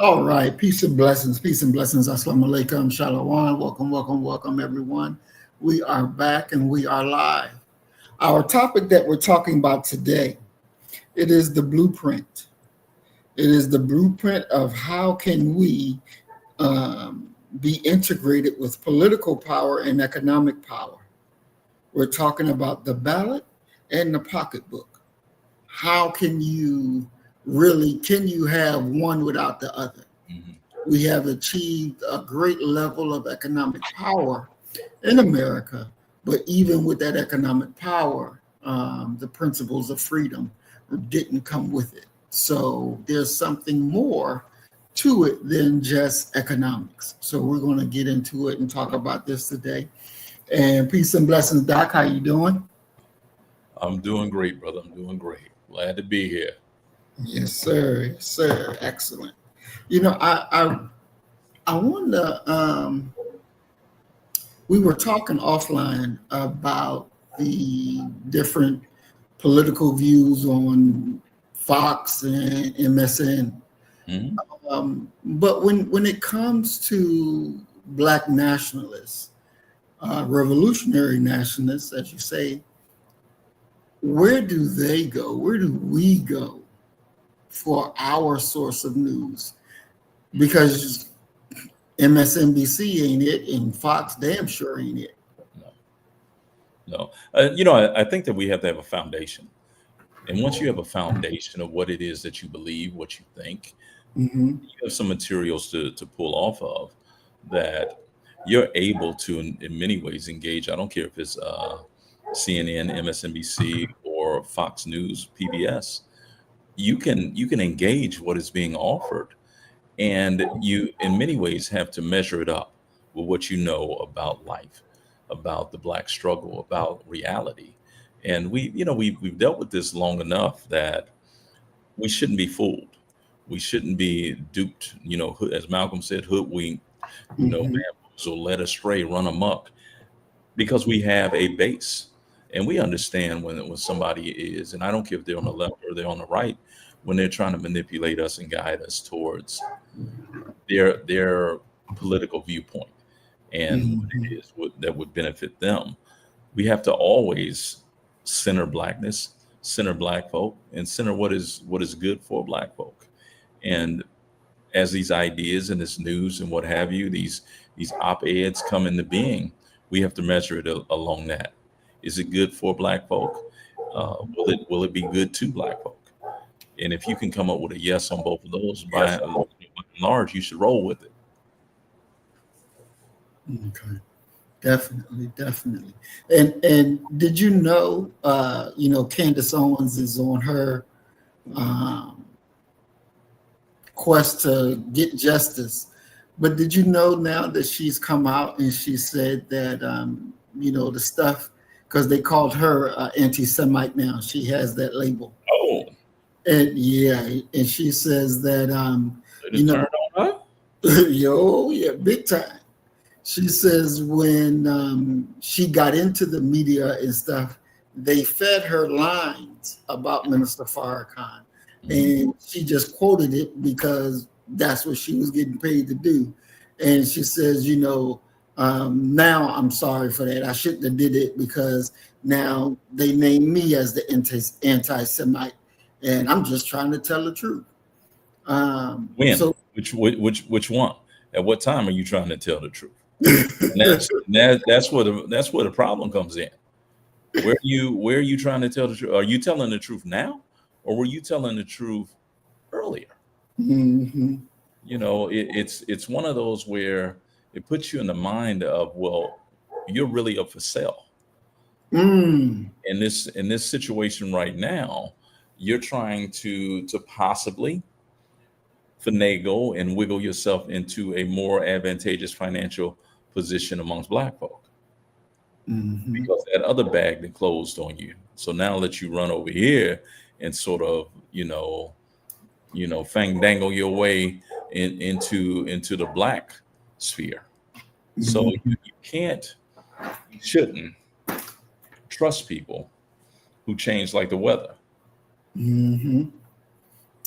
All right, peace and blessings. Assalamu alaikum, shalom. Welcome, welcome, welcome, everyone. We are back and we are live. Our topic that we're talking about today, it is the blueprint. It is the blueprint of how can we be integrated with political power and economic power. We're talking about the ballot and the pocketbook. How can you can you have one without the other? We have achieved a great level of economic power in America, but even with that economic power, the principles of freedom didn't come with it. So there's something more to it than just economics. So we're going to get into it and talk about this today. And peace and blessings, Doc. How you doing? I'm doing great, brother. I'm doing great. Glad to be here. Yes, sir. Yes, sir. Excellent. You know, I wonder. We were talking offline about the different political views on Fox and MSN. Mhm. But when it comes to Black nationalists, revolutionary nationalists, as you say, where do they go? Where do we go for our source of news? Because MSNBC ain't it, and Fox damn sure ain't it. No. I think that we have to have a foundation. And once you have a foundation of what it is that you believe, what you think, Mm-hmm. you have some materials to pull off of that you're able to, in many ways, engage. I don't care if it's CNN, MSNBC, or Fox News, PBS. You can engage what is being offered, and you, in many ways, have to measure it up with what you know about life, about the Black struggle, about reality. And we've dealt with this long enough that we shouldn't be fooled. We shouldn't be duped. As Malcolm said, hoodwinked, Mm-hmm. bamboozled, led astray, run amok, because we have a base, and we understand when somebody is, and I don't care if they're on the left or they're on the right, when they're trying to manipulate us and guide us towards their political viewpoint and what Mm-hmm. it is that would benefit them. We have to always center Blackness, center Black folk, and center what is good for Black folk. And as these ideas and this news and what have you, these op-eds come into being, we have to measure it along that. Is it good for Black folk? Will it be good to Black folk? And if you can come up with a yes on both of those, by and large, you should roll with it. Okay. Definitely, definitely. And did you know Candace Owens is on her um quest to get justice. But did you know now that she's come out and she said that the stuff, because they called her anti-Semite now. She has that label. Oh, And yeah, and she says that it you is know, turned on her. yo, yeah, big time. She says when she got into the media and stuff, they fed her lines about Minister Farrakhan. Mhm. And she just quoted it because that's what she was getting paid to do. And she says, now I'm sorry for that. I shouldn't have did it because now they name me as the anti-Semite. And I'm just trying to tell the truth. When? So Which one? At what time are you trying to tell the truth? And that's where the problem comes in. Where are you trying to tell the truth? Are you telling the truth now, or were you telling the truth earlier? Mhm. It's one of those where it puts you in the mind of, well, you're really up for sale. Mm. In this situation right now, you're trying to possibly finagle and wiggle yourself into a more advantageous financial position amongst Black folk, Mhm. because that other bag that closed on you. So now let you run over here and sort of, fang dangle your way into the Black sphere. So Mhm. you can't, you shouldn't trust people who change like the weather. Mhm.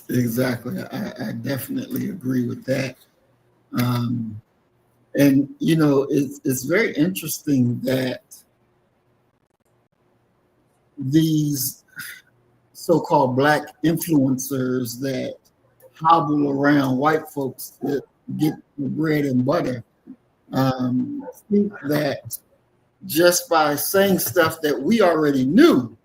Exactly. I definitely agree with that. Um, and it's very interesting that these so-called black influencers that hobble around white folks that get the bread and butter think that just by saying stuff that we already knew,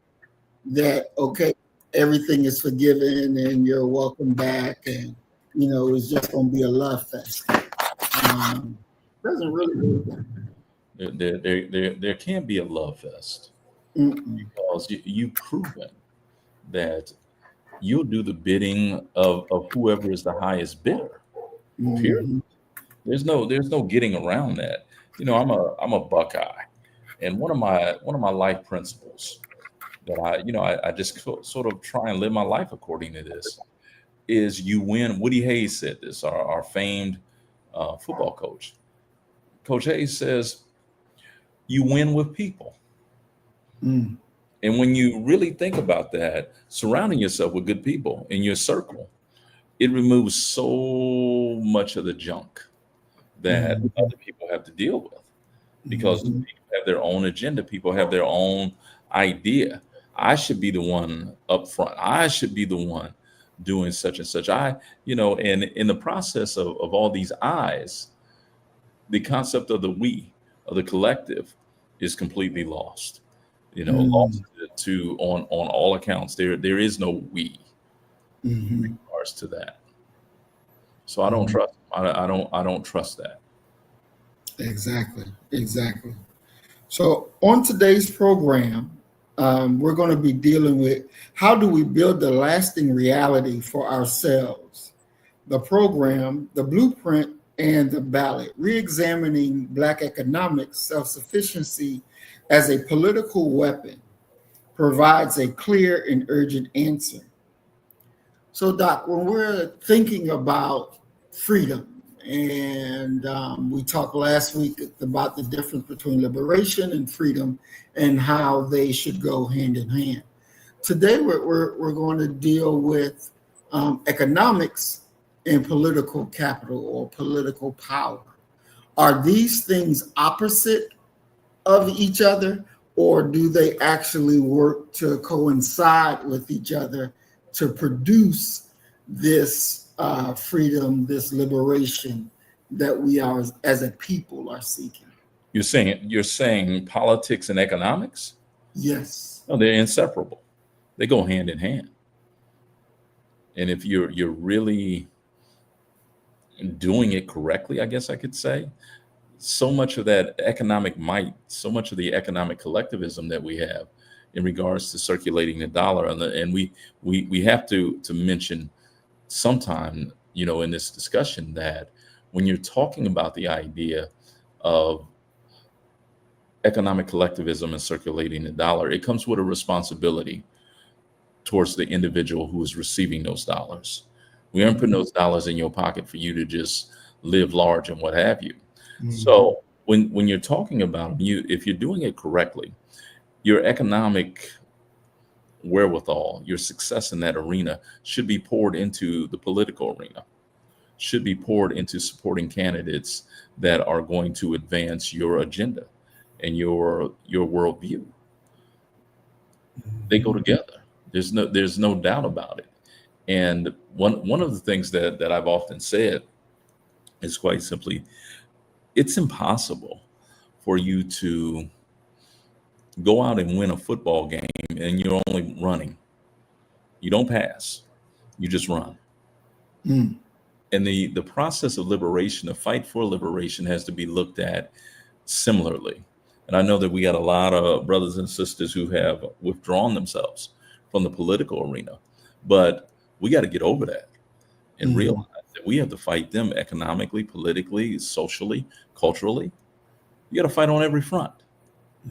that okay, everything is forgiven and you're welcome back, and it's just going to be a love fest. Doesn't really work that There can be a love fest way. Mm-mm. because you've proven that you'll do the bidding of whoever is the highest bidder. Period. Mhm. There's no getting around that. I'm a Buckeye, and one of my life principles that I just sort of try and live my life according to this is you win. Woody Hayes said this, our famed football coach. Coach Hayes says you win with people. Mm. And when you really think about that, surrounding yourself with good people in your circle, it removes so much of the junk that Mhm. other people have to deal with, because Mhm. people have their own agenda, people have their own idea. I should be the one up front. I should be the one doing such and such. And in the process of all these eyes, the concept of the we, of the collective, is completely lost. Lost Mm. to on all accounts. There is no we in Mhm. regards to that. So I don't Mhm. trust. I don't trust that. Exactly. Exactly. So on today's program, we're going to be dealing with how do we build the lasting reality for ourselves, the program, the blueprint, and the ballot, re-examining Black economics, self-sufficiency as a political weapon, provides a clear and urgent answer. So, Doc, when we're thinking about freedom, and we talked last week about the difference between liberation and freedom and how they should go hand in hand. Today, we're going to deal with economics and political capital or political power. Are these things opposite of each other, or do they actually work to coincide with each other to produce this freedom, this liberation that we are as a people are seeking? You're saying politics and economics? Yes. No, they're inseparable. They go hand in hand. And if you're really doing it correctly, I guess I could say, so much of that economic might, so much of the economic collectivism that we have in regards to circulating the dollar, and we have to mention sometime, in this discussion, that when you're talking about the idea of economic collectivism and circulating the dollar, it comes with a responsibility towards the individual who is receiving those dollars. We aren't putting those dollars in your pocket for you to just live large and what have you. Mhm. So when you're talking about if you're doing it correctly, your economic wherewithal, your success in that arena should be poured into the political arena, should be poured into supporting candidates that are going to advance your agenda and your worldview. They go Mhm. together. There's no doubt about it. And one of the things that I've often said is quite simply, it's impossible for you to go out and win a football game and you're only running. You don't pass, you just run. Mm. And the process of liberation, the fight for liberation, has to be looked at similarly. And I know that we got a lot of brothers and sisters who have withdrawn themselves from the political arena, but we got to get over that and Mhm. realize that we have to fight them economically, politically, socially, culturally. You got to fight on every front.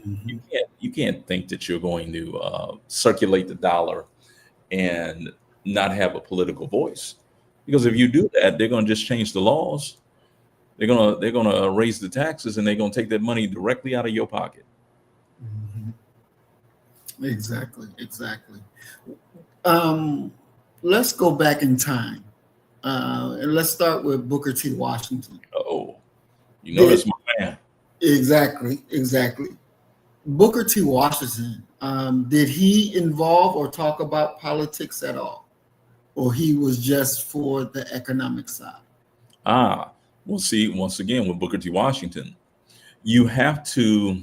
You Mhm. can't you can't think that you're going to circulate the dollar and not have a political voice, because if you do that, they're going to just change the laws. They're gonna raise the taxes, and they're gonna take that money directly out of your pocket. Mhm. Exactly. Exactly. Um, let's go back in time. And let's start with Booker T. Washington. Oh, you know Did that's my man. exactly. Booker T. Washington, did he involve or talk about politics at all? Or he was just for the economic side? We'll see. Once again, with Booker T. Washington, you have to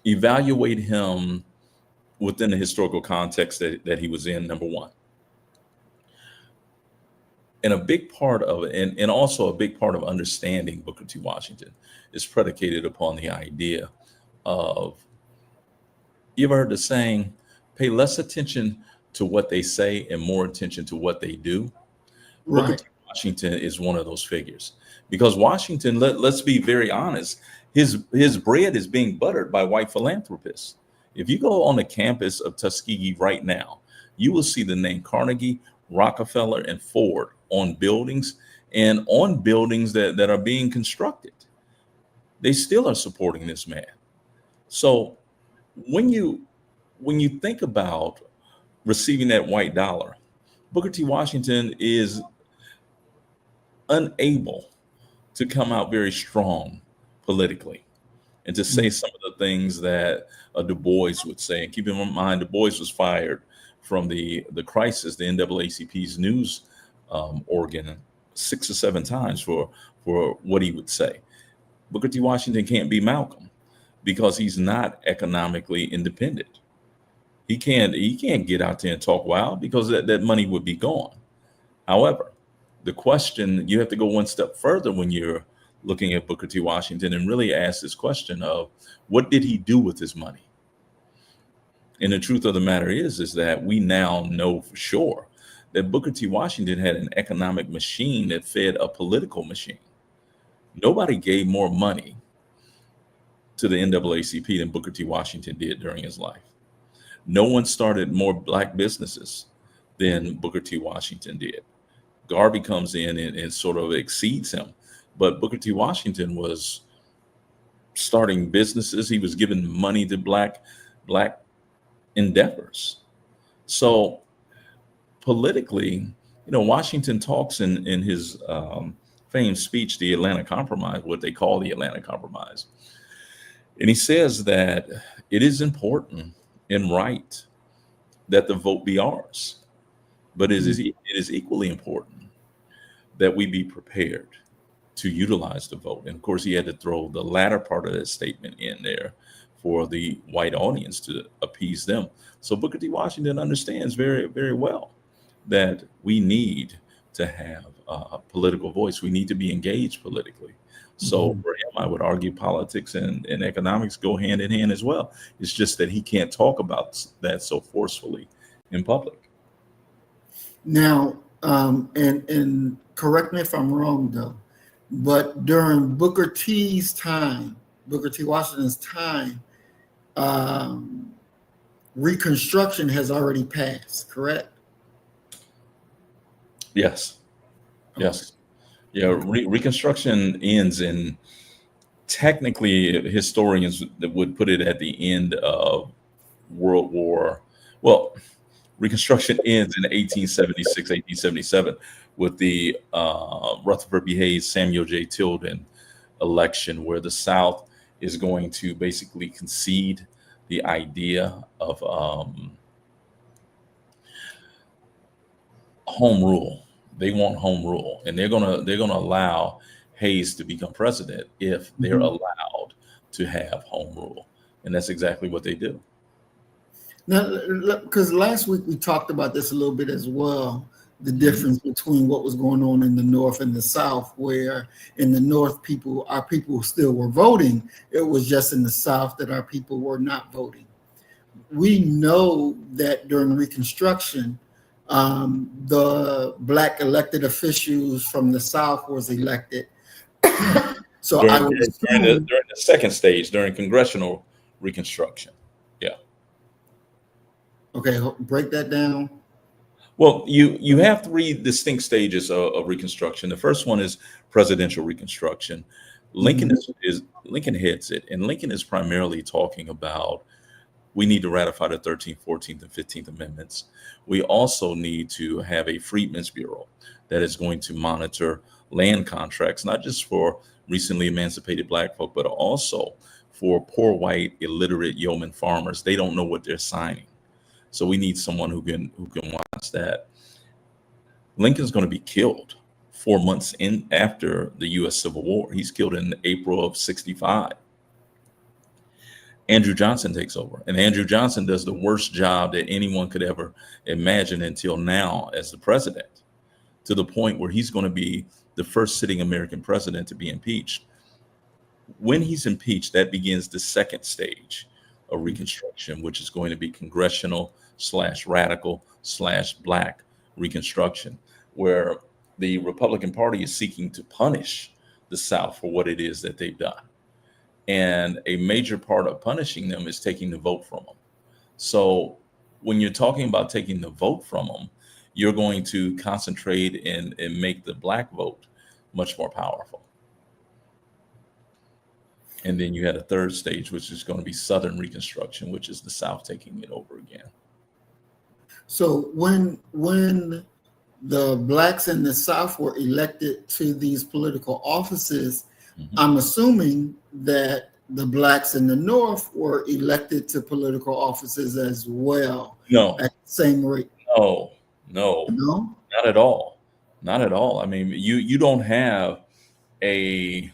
evaluate him within the historical context that he was in, number one. And a big part of it, and also a big part of understanding Booker T. Washington is predicated upon the idea of, you ever heard the saying, pay less attention to what they say and more attention to what they do? Booker Right. T. Washington is one of those figures, because Washington, let's be very honest, his bread is being buttered by white philanthropists. If you go on the campus of Tuskegee right now, you will see the name Carnegie, Rockefeller, and Ford on buildings, and on buildings that are being constructed. They still are supporting this man. So when you think about receiving that white dollar, Booker T. Washington is unable to come out very strong politically and to say some of the things that Du Bois would say. And keep in mind, Du Bois was fired from the crisis, the NAACP's news organ, 6 or 7 times for what he would say. Booker T. Washington can't be Malcolm because he's not economically independent. He can't get out there and talk wild because that money would be gone. However, the question, you have to go one step further when you're looking at Booker T. Washington and really ask this question of, what did he do with his money? And the truth of the matter is that we now know for sure that Booker T. Washington had an economic machine that fed a political machine. Nobody gave more money to the NAACP than Booker T. Washington did during his life. No one started more black businesses than Booker T. Washington did. Garvey comes in and sort of exceeds him. But Booker T. Washington was starting businesses. He was giving money to black endeavors. So politically, Washington talks in his famed speech, the Atlanta Compromise, what they call the Atlanta Compromise. And he says that it is important and right that the vote be ours. But it is equally important that we be prepared to utilize the vote. And of course, he had to throw the latter part of that statement in there for the white audience to appease them. So Booker T. Washington understands very, very well that we need to have a political voice. We need to be engaged politically. So for him, I would argue politics and economics go hand in hand as well. It's just that he can't talk about that so forcefully in public. Now, and correct me if I'm wrong though, but during Booker T. Washington's time, Reconstruction has already passed, correct? Yes. Yes. Yeah. Reconstruction ends in, technically, historians that would put it at the end of World War. Well, Reconstruction ends in 1876, 1877 with the Rutherford B. Hayes, Samuel J. Tilden election, where the South is going to basically concede the idea of home rule. They want home rule, and they're gonna allow Hayes to become president if they're allowed to have home rule, and that's exactly what they do. Now, because last week we talked about this a little bit as well, the difference between what was going on in the North and the South, where in the North, our people still were voting. It was just in the South that our people were not voting. We know that during Reconstruction, the black elected officials from the South was elected. So during, I would assume, during the second stage, during congressional Reconstruction. Yeah. Okay, break that down. Well, you have 3 distinct stages of Reconstruction. The first one is presidential Reconstruction. Lincoln heads it, and Lincoln is primarily talking about We need to ratify the 13th, 14th, and 15th Amendments. We also need to have a Freedmen's Bureau that is going to monitor land contracts, not just for recently emancipated Black folk, but also for poor white illiterate yeoman farmers. They don't know what they're signing. So we need someone who can watch that. Lincoln's going to be killed 4 months in after the U.S. Civil War. He's killed in April of '65. Andrew Johnson takes over, and Andrew Johnson does the worst job that anyone could ever imagine until now as the president, to the point where he's going to be the first sitting American president to be impeached. When he's impeached, that begins the second stage of Reconstruction, which is going to be congressional / radical / Black Reconstruction, where the Republican Party is seeking to punish the South for what it is that they've done. And a major part of punishing them is taking the vote from them. So when you're talking about taking the vote from them, you're going to concentrate and make the Black vote much more powerful. And then you had a third stage, which is going to be Southern Reconstruction, which is the South taking it over again. So when the Blacks in the South were elected to these political offices, I'm assuming that the Blacks in the North were elected to political offices as well. No. At the same rate. No, No? not at all. Not at all. I mean, you don't have a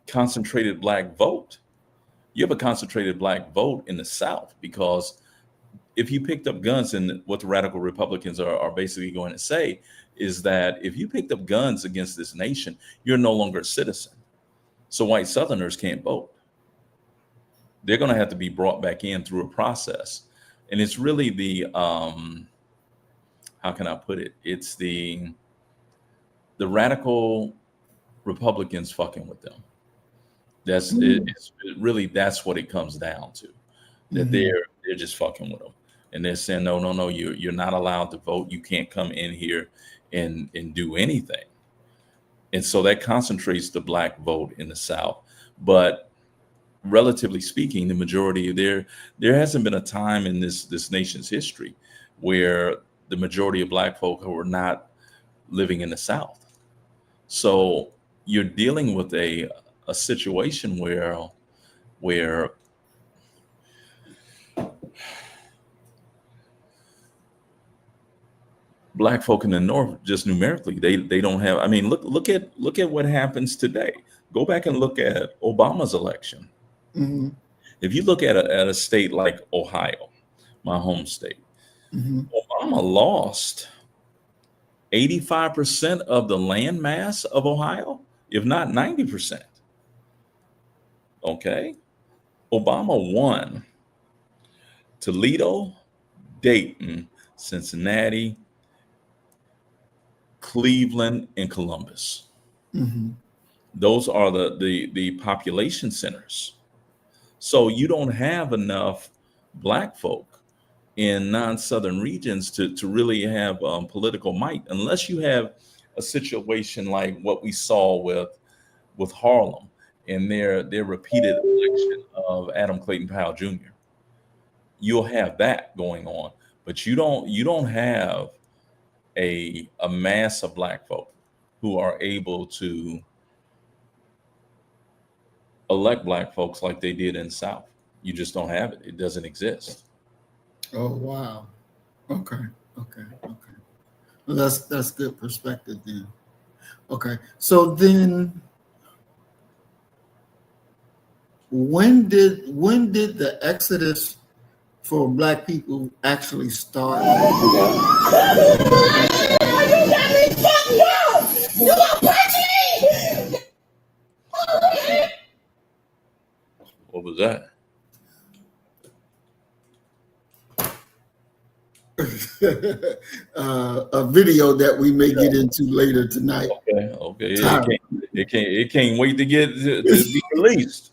concentrated Black vote. You have a concentrated Black vote in the South, because if you picked up guns, and what the radical Republicans are basically going to say is that if you picked up guns against this nation, you're no longer a citizen. So white Southerners can't vote. They're going to have to be brought back in through a process. And it's really the, how can I put it? It's the radical Republicans fucking with them. That's that's what it comes down to. That they're just fucking with them. And they're saying, no, you're not allowed to vote. You can't come in here and do anything. And so that concentrates the Black vote in the South. But relatively speaking, the majority there hasn't been a time in this nation's history where the majority of Black folk were not living in the South. So you're dealing with a situation where Black folk in the North, just numerically, they don't have. I mean, look at what happens today. Go back and look at Obama's election. If you look at a state like Ohio, my home state, Obama lost 85% of the land mass of Ohio, if not 90%. Okay, Obama won Toledo, Dayton, Cincinnati, Cleveland, and Columbus. Those are the population centers. So you don't have enough Black folk in non-Southern regions to really have political might, unless you have a situation like what we saw with Harlem and their repeated election of Adam Clayton Powell Jr. You'll have that going on, but you don't have a mass of Black folk who are able to elect Black folks like they did in the South. You just don't have it. It doesn't exist. Oh, wow. Okay. Well, that's good perspective then. Okay. So then when did the exodus for Black people actually start? What was that? A video that we may get into later tonight. Okay. It can't wait to be released.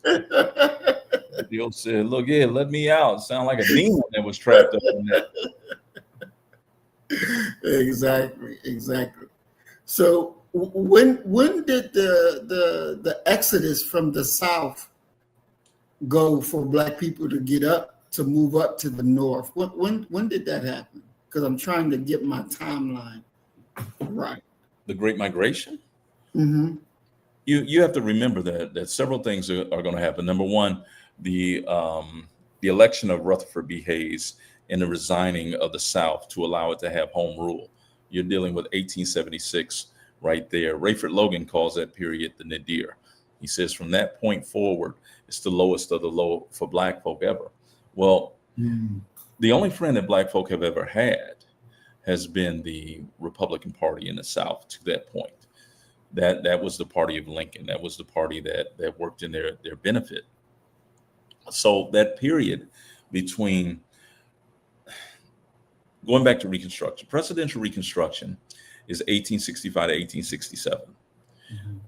You'll say, "Look here, let me out." Sound like a demon that was trapped up in there. Exactly. So when did the exodus from the South go for Black people to get up to move up to the north. When did that happen? Because I'm trying to get my timeline right. The Great Migration. Mm-hmm. You have to remember that several things are going to happen. Number one, the election of Rutherford B. Hayes and the resigning of the South to allow it to have home rule. You're dealing with 1876 right there. Rayford Logan calls that period the nadir. He says from that point forward, it's the lowest of the low for Black folk ever. Well, the only friend that Black folk have ever had has been the Republican Party in the South to that point. That was the party of Lincoln. That was the party that worked in their benefit. So that period between going back to Reconstruction, presidential Reconstruction is 1865 to 1867. Mm-hmm.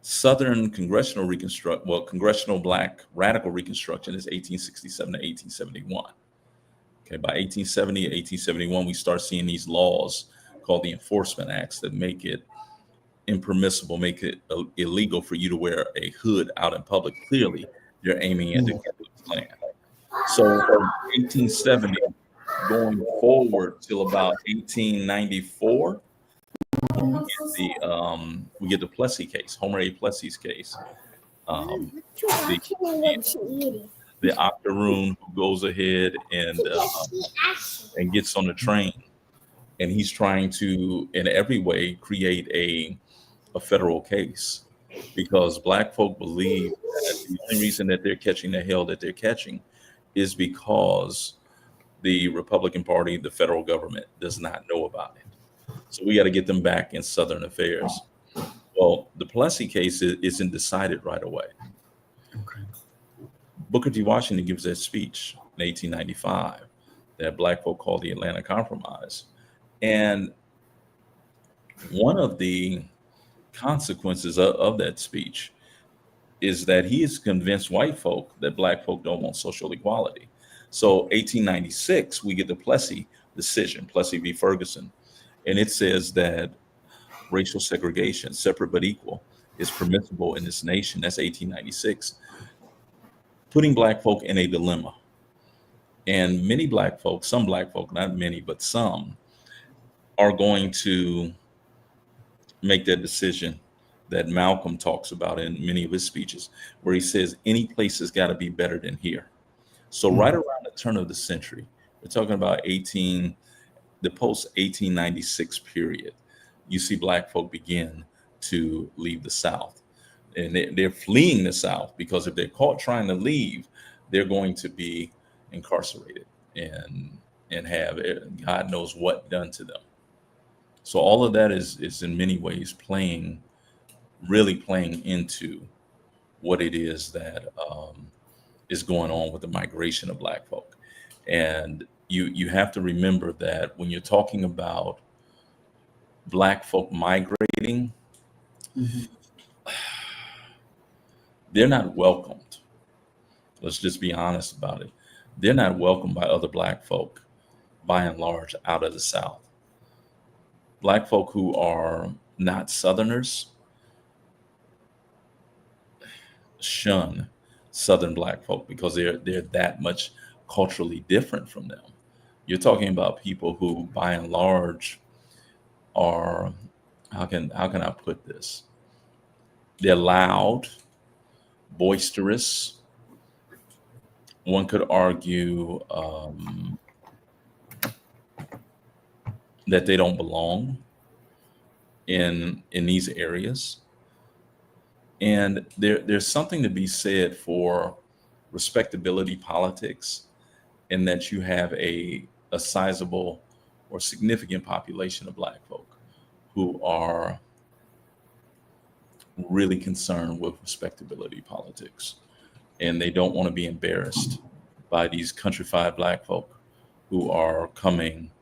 Southern congressional Black radical Reconstruction is 1867 to 1871. Okay, by 1870, 1871, we start seeing these laws called the Enforcement Acts that make it impermissible, make it illegal for you to wear a hood out in public. Clearly, you're aiming at the Ku Klux Klan. So from 1870 going forward till about 1894, we get the Plessy case, Homer A. Plessy's case. The octoroon who goes ahead and gets on the train, and he's trying to, in every way, create a federal case because Black folk believe that the only reason that they're catching the hell that they're catching is because the Republican Party, the federal government, does not know about it. So we got to get them back in Southern affairs. Well, the Plessy case isn't decided right away. Okay. Booker T. Washington gives that speech in 1895 that Black folk call the Atlanta Compromise. And one of the consequences of that speech is that he has convinced white folk that Black folk don't want social equality. So 1896, we get the Plessy decision, Plessy v. Ferguson, and it says that racial segregation, separate but equal, is permissible in this nation. That's 1896, putting Black folk in a dilemma. And many Black folk, some Black folk, not many, but some, are going to make that decision that Malcolm talks about in many of his speeches, where he says, any place has got to be better than here. So right around the turn of the century, we're talking about the post 1896 period, you see Black folk begin to leave the South. And they're fleeing the South because if they're caught trying to leave, they're going to be incarcerated and have God knows what done to them. So all of that is in many ways really playing into what it is that is going on with the migration of Black folk. And you have to remember that when you're talking about Black folk migrating, they're not welcomed. Let's just be honest about it. They're not welcomed by other Black folk, by and large, out of the South. Black folk who are not Southerners shun Southern Black folk because they're that much culturally different from them. You're talking about people who, by and large, are how can I put this? They're loud, boisterous. One could argue that they don't belong in these areas. And there's something to be said for respectability politics, in that you have a sizable or significant population of Black folk who are really concerned with respectability politics. And they don't want to be embarrassed by these countrified Black folk who are coming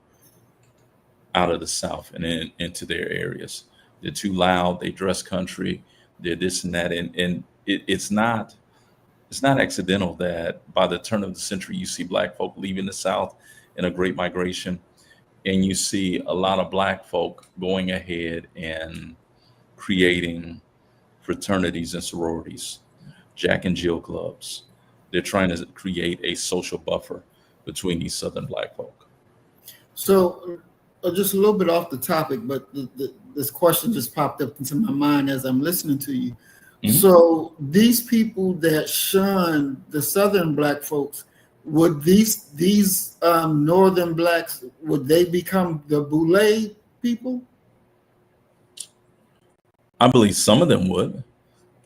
out of the South and into their areas. They're too loud, they dress country, they're this and that. And it's not accidental that by the turn of the century, you see Black folk leaving the South in a great migration. And you see a lot of Black folk going ahead and creating fraternities and sororities, Jack and Jill clubs. They're trying to create a social buffer between these Southern Black folk. So, just a little bit off the topic, but this question just popped up into my mind as I'm listening to you. Mhm. So, these people that shun the Southern Black folks, would these Northern Blacks, would they become the Boule people? I believe some of them would.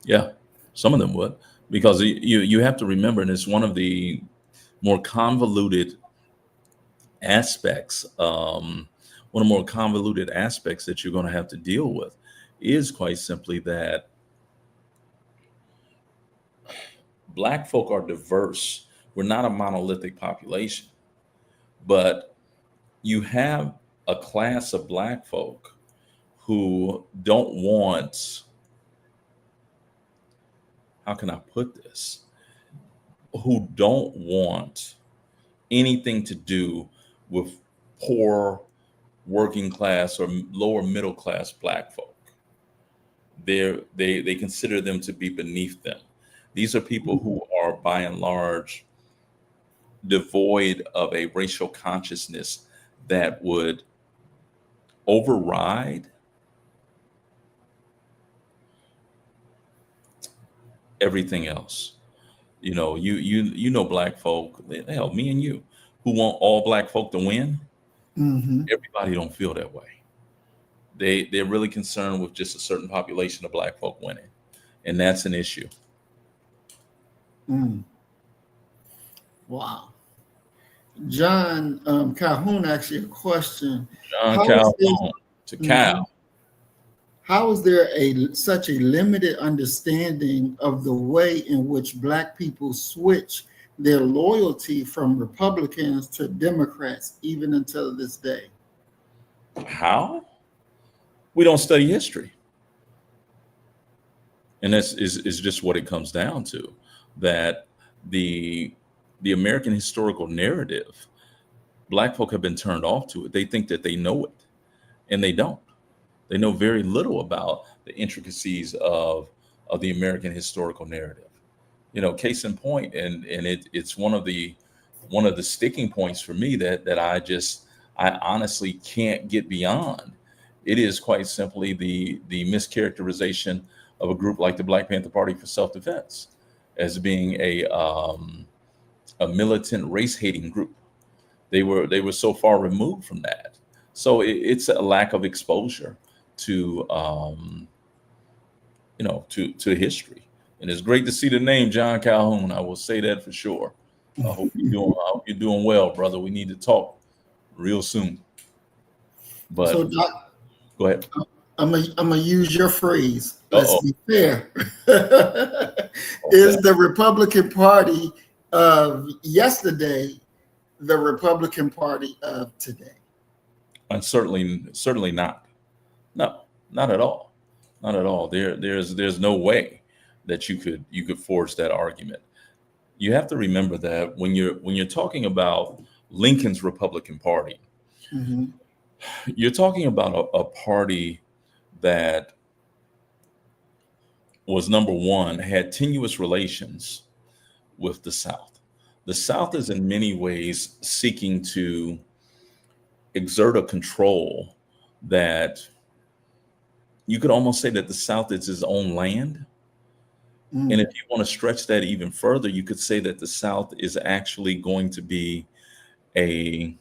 Yeah, some of them would, because you have to remember, and it's one of the more convoluted aspects. One of the more convoluted aspects that you're going to have to deal with is quite simply that Black folk are diverse. We're not a monolithic population, but you have a class of Black folk who don't want, how can I put this? Who don't want anything to do with poor working class or lower middle class Black folk. They consider them to be beneath them. These are people who are by and large devoid of a racial consciousness that would override everything else. You know Black folk, hell, me and you, who want all Black folk to win. Mm-hmm. Everybody don't feel that way. They're really concerned with just a certain population of Black folk winning, and that's an issue. Mm. Wow. John Calhoun asked you a question. John How is Calhoun to Mhm. Cal. How is there such a limited understanding of the way in which Black people switch their loyalty from Republicans to Democrats even until this day? How? We don't study history. And that's is just what it comes down to, that the American historical narrative, Black folk have been turned off to it. They think that they know it, and they don't. They know very little about the intricacies of the American historical narrative. Case in point, and it's one of the sticking points for me that I honestly can't get beyond. It is quite simply the mischaracterization of a group like the Black Panther Party for Self-Defense as being a militant race-hating group. They were so far removed from that. So it's a lack of exposure to to history. And it's great to see the name John Calhoun. I will say that for sure. I hope you're doing well, brother. We need to talk real soon. But So, Doc, go ahead. I'm gonna use your phrase. Let's Uh-oh. be fair. Okay. Is the Republican Party of yesterday the Republican Party of today? And certainly not. No, not at all. Not at all. There's no way that you could force that argument. You have to remember that when you're talking about Lincoln's Republican Party, Mm-hmm. you're talking about a party that was, number one, had tenuous relations with the South. The South is in many ways seeking to exert a control that you could almost say that the South is its own land. And if you want to stretch that even further, you could say that the South is actually going to be a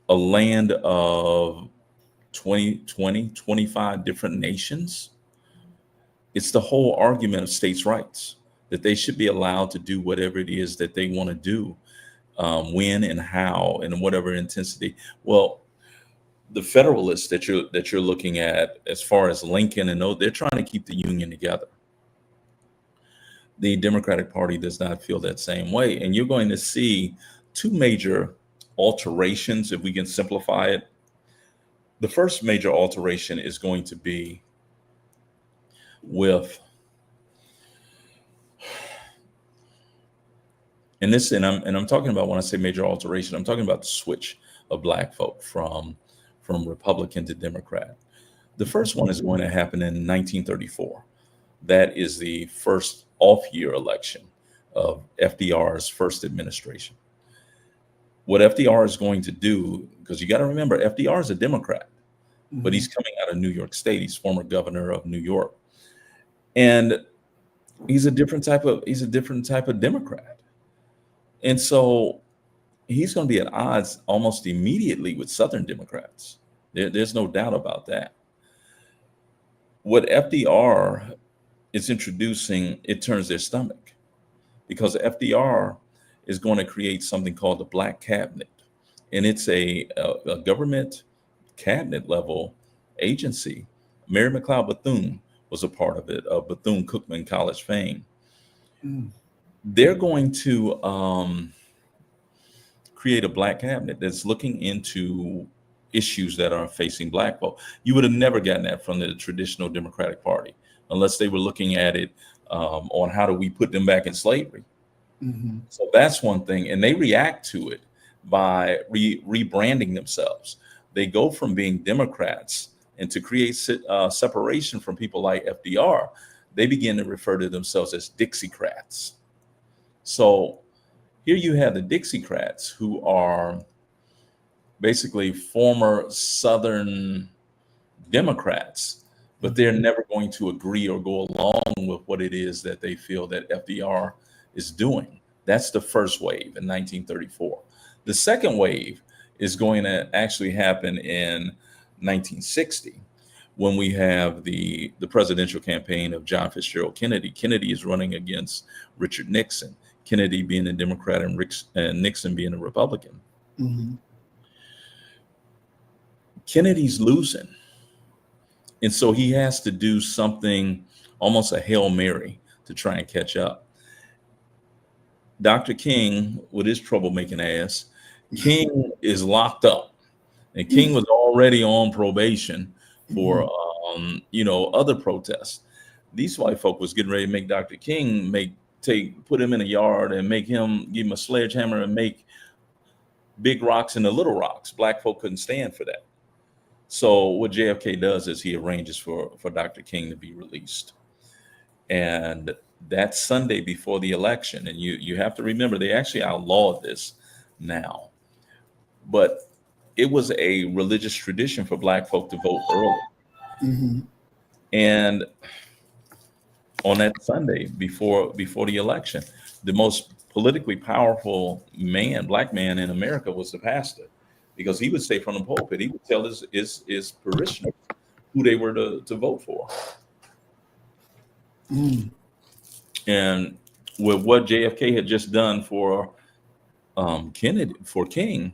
land of 25 different nations. It's the whole argument of states' rights, that they should be allowed to do whatever it is that they want to do, when and how and whatever intensity. Well, the Federalists that you're looking at, as far as Lincoln and those, they're trying to keep the Union together. The Democratic Party does not feel that same way, and you're going to see two major alterations, if we can simplify it. The first major alteration is going to be with, and I'm talking about, when I say major alteration, I'm talking about the switch of Black folk from Republican to Democrat. The first one is going to happen in 1934. That is the first off-year election of FDR's first administration. What FDR is going to do, because you got to remember, FDR is a Democrat, but he's coming out of New York State. He's former governor of New York, and he's a different type of Democrat, and so he's going to be at odds almost immediately with Southern Democrats. There's no doubt about that. What FDR is introducing, it turns their stomach, because FDR is going to create something called the Black Cabinet, and it's a government cabinet level agency. Mary McLeod Bethune was a part of it, of Bethune-Cookman College fame. They're going to create a Black cabinet that's looking into issues that are facing Black folk. You would have never gotten that from the traditional Democratic Party unless they were looking at it on how do we put them back in slavery. So that's one thing. And they react to it by rebranding themselves. They go from being Democrats, and to create separation from people like FDR, they begin to refer to themselves as Dixiecrats. So here you have the Dixiecrats, who are basically former Southern Democrats, but they're never going to agree or go along with what it is that they feel that FDR is doing. That's the first wave in 1934. The second wave is going to actually happen in 1960, when we have the presidential campaign of John Fitzgerald Kennedy. Kennedy is running against Richard Nixon, Kennedy being a Democrat and Nixon being a Republican. Kennedy's losing. And so he has to do something, almost a Hail Mary, to try and catch up. Dr. King, with his troublemaking ass, King is locked up. And King was already on probation for, other protests. These white folk was getting ready to make Dr. King put him in a yard and give him a sledgehammer and make big rocks into little rocks. Black folk couldn't stand for that. So what JFK does is he arranges for Dr. King to be released. And that Sunday before the election, and you have to remember, they actually outlawed this now, but it was a religious tradition for Black folk to vote early. And on that Sunday before the election, the most politically powerful Black man in America was the pastor, because he would say from the pulpit, he would tell his parishioners who they were to vote for. And with what JFK had just done for King,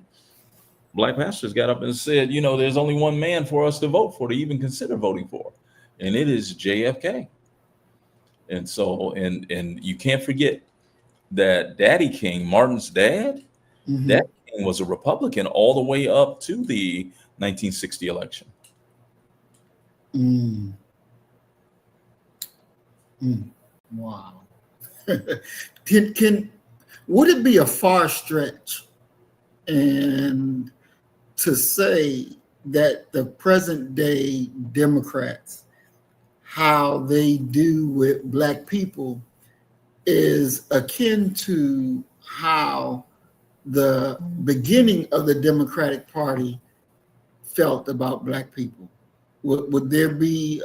Black pastors got up and said, there's only one man for us to vote for, to even consider voting for, and it is JFK. And so, and you can't forget that Daddy King, Martin's dad, Daddy King was a Republican all the way up to the 1960 election. Wow. Would it be a far stretch and to say that the present day Democrats, how they do with Black people, is akin to how the beginning of the Democratic Party felt about Black people? Would there be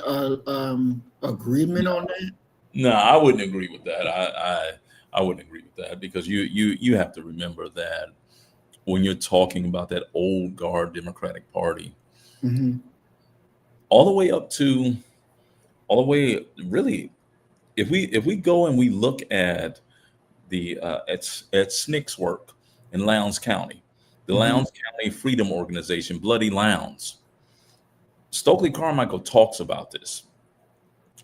agreement on that? No, I wouldn't agree with that. I wouldn't agree with that, because you have to remember that when you're talking about that old guard Democratic Party, all the way really, if we go and we look at at SNCC's work in Lowndes County, the Lowndes County Freedom Organization, Bloody Lowndes, Stokely Carmichael talks about this.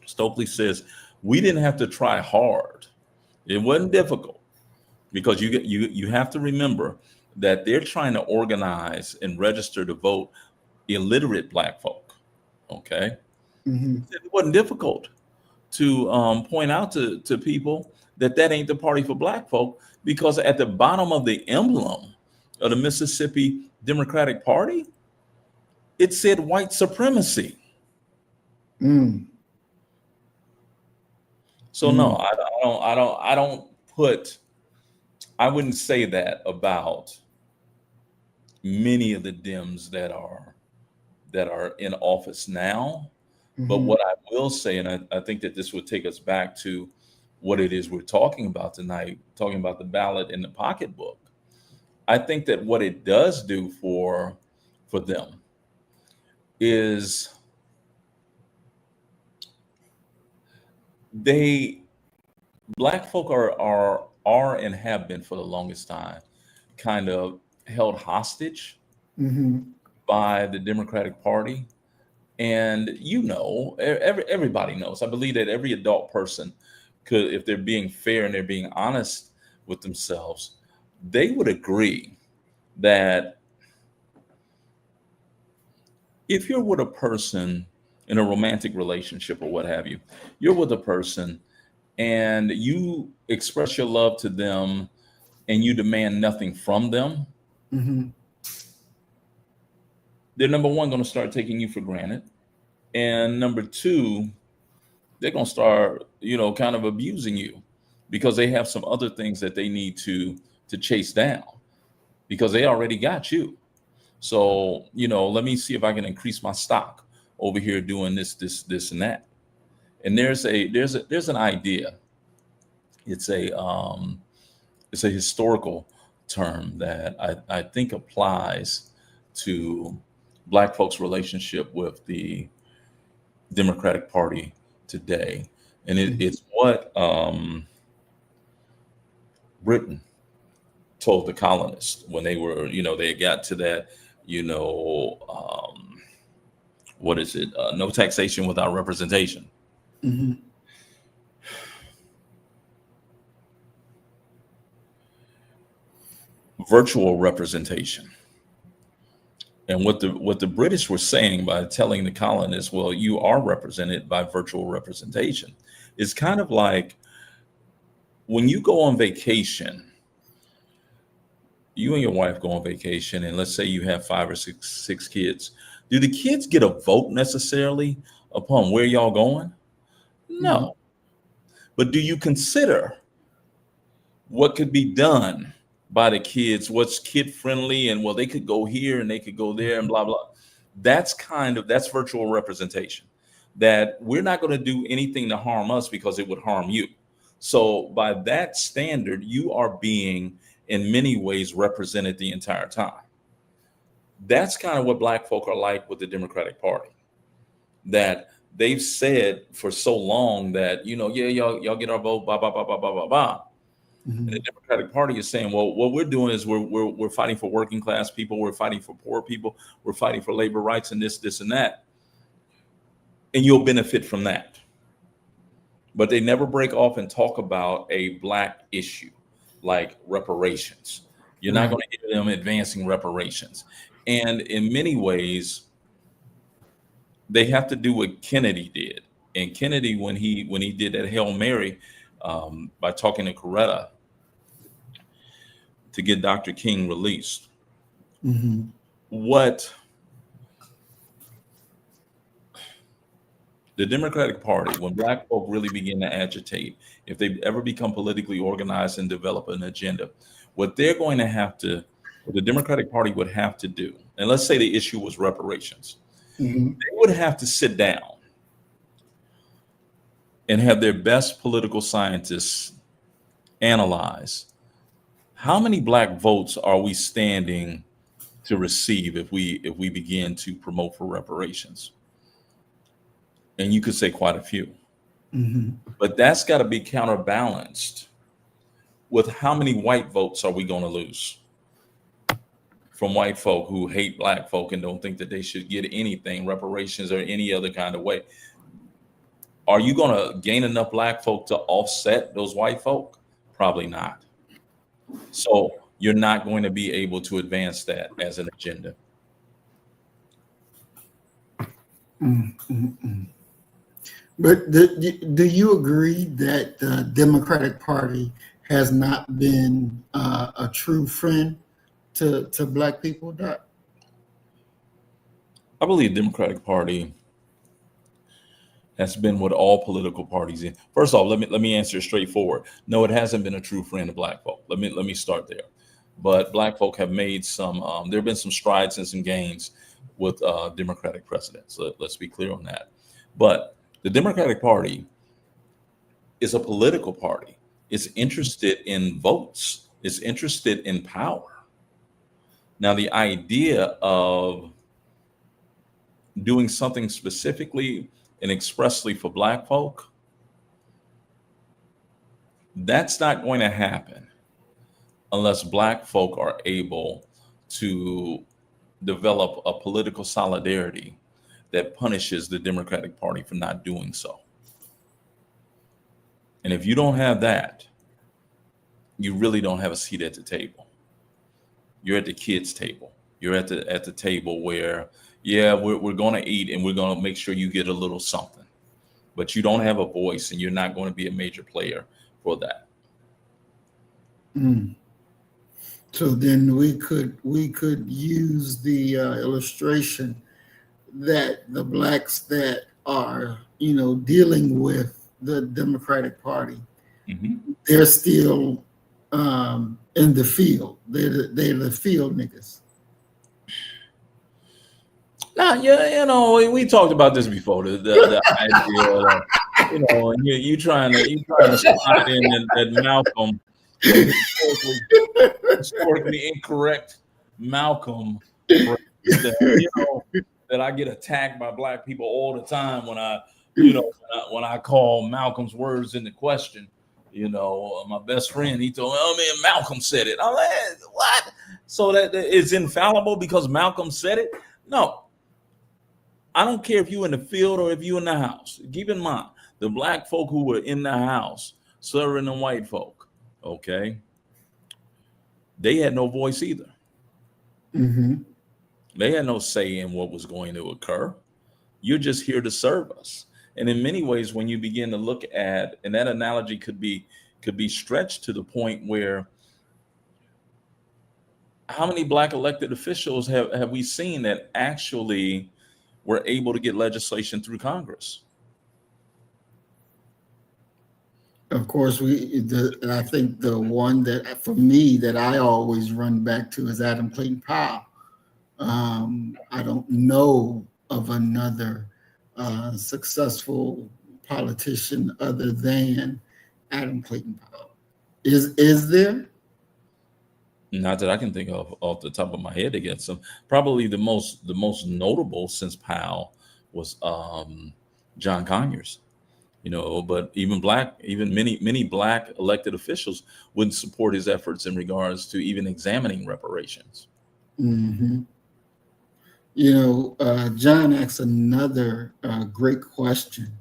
Stokely says, we didn't have to try hard. It wasn't difficult, because you have to remember that they're trying to organize and register to vote illiterate Black folk. Okay. It wasn't difficult to point out to people that ain't the party for Black folk, because at the bottom of the emblem of the Mississippi Democratic Party, it said white supremacy. So no, I wouldn't say that about many of the Dems that are in office now. But Hmm. what I will say, and I think that this would take us back to what it is we're talking about tonight, talking about the ballot in the pocketbook. I think that what it does do for them is they black folk are and have been for the longest time kind of held hostage Hmm. by the Democratic Party. And everybody knows. I believe that every adult person could, if they're being fair and they're being honest with themselves, they would agree that if you're with a person in a romantic relationship or what have you, you're with a person and you express your love to them and you demand nothing from them, Hmm. they're number one going to start taking you for granted. And number two, they're going to start, kind of abusing you because they have some other things that they need to chase down because they already got you. So, let me see if I can increase my stock over here doing this, and that. And there's an idea. It's a historical term that I think applies to black folks' relationship with the Democratic Party today. And it's what Britain told the colonists when they were, they got to that, what is it? No taxation without representation. Hmm. Virtual representation. And what the British were saying by telling the colonists, well, you are represented by virtual representation. It's kind of like when you go on vacation, you and your wife go on vacation, and let's say you have five or six kids. Do the kids get a vote necessarily upon where y'all going? Hmm. No. But do you consider what could be done by the kids, what's kid friendly, and well, they could go here and they could go there and blah blah. That's virtual representation. That we're not going to do anything to harm us because it would harm you. So by that standard, you are being in many ways represented the entire time. That's kind of what black folk are like with the Democratic Party. That they've said for so long that, yeah, y'all get our vote, blah blah blah blah blah blah blah. And the Hmm. Democratic Party is saying, well, what we're doing is we're fighting for working class people, we're fighting for poor people, we're fighting for labor rights and this and that, and you'll benefit from that. But they never break off and talk about a black issue like reparations. You're not Right. going to hear them advancing reparations. And in many ways, they have to do what Kennedy did. And Kennedy, when he did that Hail Mary, by talking to Coretta to get Dr. King released, Hmm. what the Democratic Party, when black folk really begin to agitate, if they ever become politically organized and develop an agenda, what they're going to have to, what the Democratic Party would have to do, and let's say the issue was reparations, Hmm. they would have to sit down and have their best political scientists analyze how many black votes are we standing to receive if we begin to promote for reparations. And you could say quite a few. Hmm. But that's got to be counterbalanced with how many white votes are we going to lose from white folk who hate black folk and don't think that they should get anything, reparations or any other kind of way. Are you going to gain enough black folk to offset those white folk? Probably not. So you're not going to be able to advance that as an agenda. Hmm. But do you agree that the Democratic Party has not been a true friend to Black people, Doc? I believe the Democratic Party has been what all political parties in. First off, let me answer straightforward. No, it hasn't been a true friend of black folk. Let me start there. but black folk have made some. There have been some strides and some gains with Democratic presidents. Let's be clear on that. But the Democratic Party is a political party. It's interested in votes. It's interested in power. Now, the idea of doing something specifically and expressly for black folk, that's not going to happen unless black folk are able to develop a political solidarity that punishes the Democratic Party for not doing so. And if you don't have that, you really don't have a seat at the table. You're at the kids' table. You're at the table where, yeah, we're going to eat and we're going to make sure you get a little something, but you don't have a voice and you're not going to be a major player for that. So then we could use the illustration that the blacks that are dealing with the Democratic Party, they're still in the field. They're the field niggas. Now, yeah, we talked about this before. The idea of, you trying to slide in that Malcolm, historically incorrect Malcolm phrase that I get attacked by black people all the time when I call Malcolm's words into question. My best friend, he told me, "Oh man, Malcolm said it." I'm like, what? So that it's infallible because Malcolm said it? No. I don't care if you're in the field or if you're in the house. Keep in mind, the black folk who were in the house serving the white folk, okay, they had no voice either. They had no say in what was going to occur. You're just here to serve us. And in many ways, when you begin to look at, and that analogy could be stretched to the point where, how many black elected officials have we seen that actually were able to get legislation through Congress? Of course, I think the one that for me that I always run back to is Adam Clayton Powell. I don't know of another successful politician other than Adam Clayton Powell. Is there? Not that I can think of off the top of my head against him. Probably the most notable since Powell was John Conyers. But even many black elected officials wouldn't support his efforts in regards to even examining reparations. John asks another great question.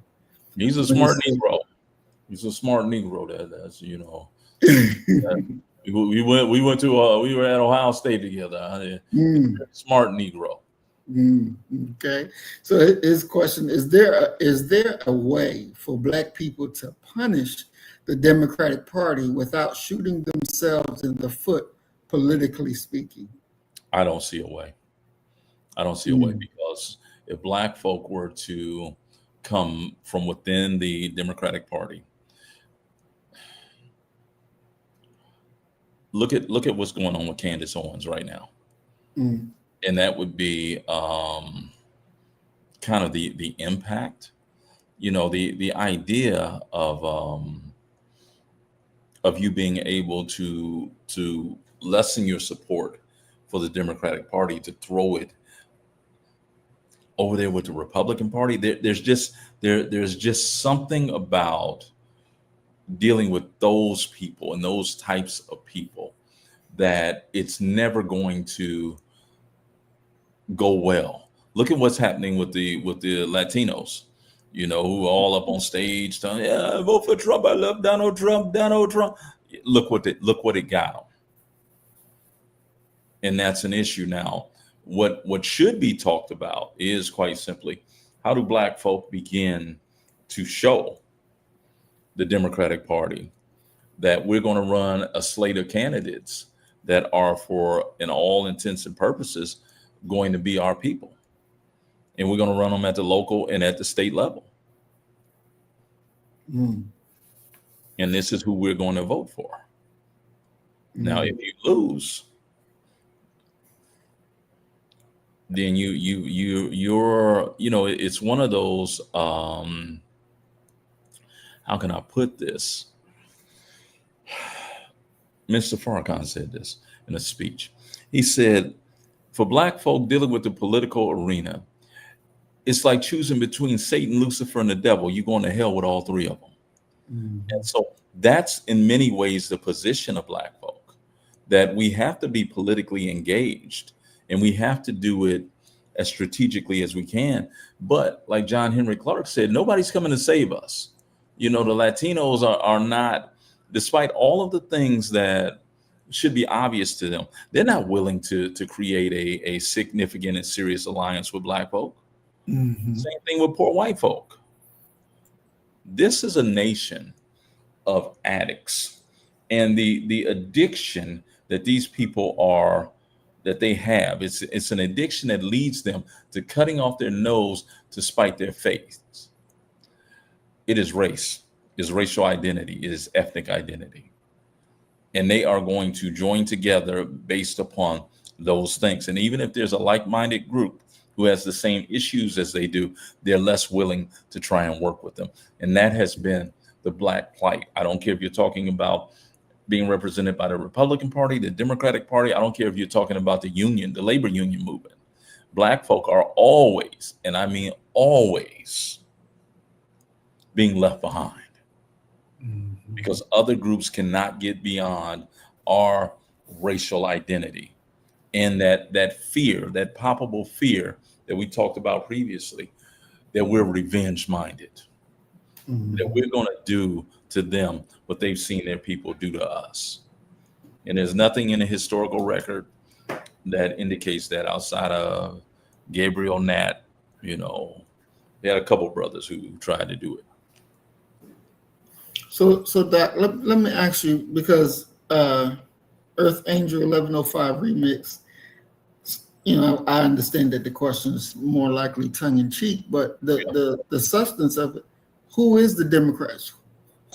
He's a smart Negro. He's a smart Negro. That's we were at Ohio State together. Smart Negro. Okay. So his question is there a way for black people to punish the Democratic Party without shooting themselves in the foot, politically speaking? I don't see a way. Because if black folk were to come from within the Democratic Party, look at what's going on with Candace Owens right now. And that would be kind of the impact, the idea of you being able to lessen your support for the Democratic Party, to throw it over there with the Republican Party. There's just something about dealing with those people and those types of people that it's never going to go well. Look at what's happening with the Latinos, who are all up on stage telling, "Yeah, vote for Trump. I love Donald Trump. Look what it got them. And that's an issue now. What should be talked about is quite simply, how do black folk begin to show the Democratic Party that we're going to run a slate of candidates that are, for in all intents and purposes, going to be our people. And we're going to run them at the local and at the state level. And this is who we're going to vote for. Now, if you lose, then you're it's one of those, how can I put this? Mr. Farrakhan said this in a speech. He said, for black folk dealing with the political arena, it's like choosing between Satan, Lucifer, and the devil. You're going to hell with all three of them. And so that's in many ways the position of black folk, that we have to be politically engaged and we have to do it as strategically as we can. But like John Henry Clark said, nobody's coming to save us. The Latinos are not, despite all of the things that should be obvious to them, they're not willing to create a significant and serious alliance with black folk. Same thing with poor white folk. This is a nation of addicts, and the addiction that these people they have, it's an addiction that leads them to cutting off their nose to spite their face. It is race, it is racial identity, it is ethnic identity, and they are going to join together based upon those things. And even if there's a like-minded group who has the same issues as they do, they're less willing to try and work with them. And that has been the black plight. I don't care if you're talking about being represented by the Republican Party, the Democratic Party. I don't care if you're talking about the union, the labor union movement. Black folk are always, and I mean always, being left behind because other groups cannot get beyond our racial identity. And that fear, that palpable fear that we talked about previously, that we're revenge minded, that we're going to do to them what they've seen their people do to us. And there's nothing in the historical record that indicates that outside of Gabriel Nat. They had a couple brothers who tried to do it. So Doc, let me ask you, because Earth Angel 1105 remix, I understand that the question is more likely tongue in cheek, but the substance of it, who is the Democrats?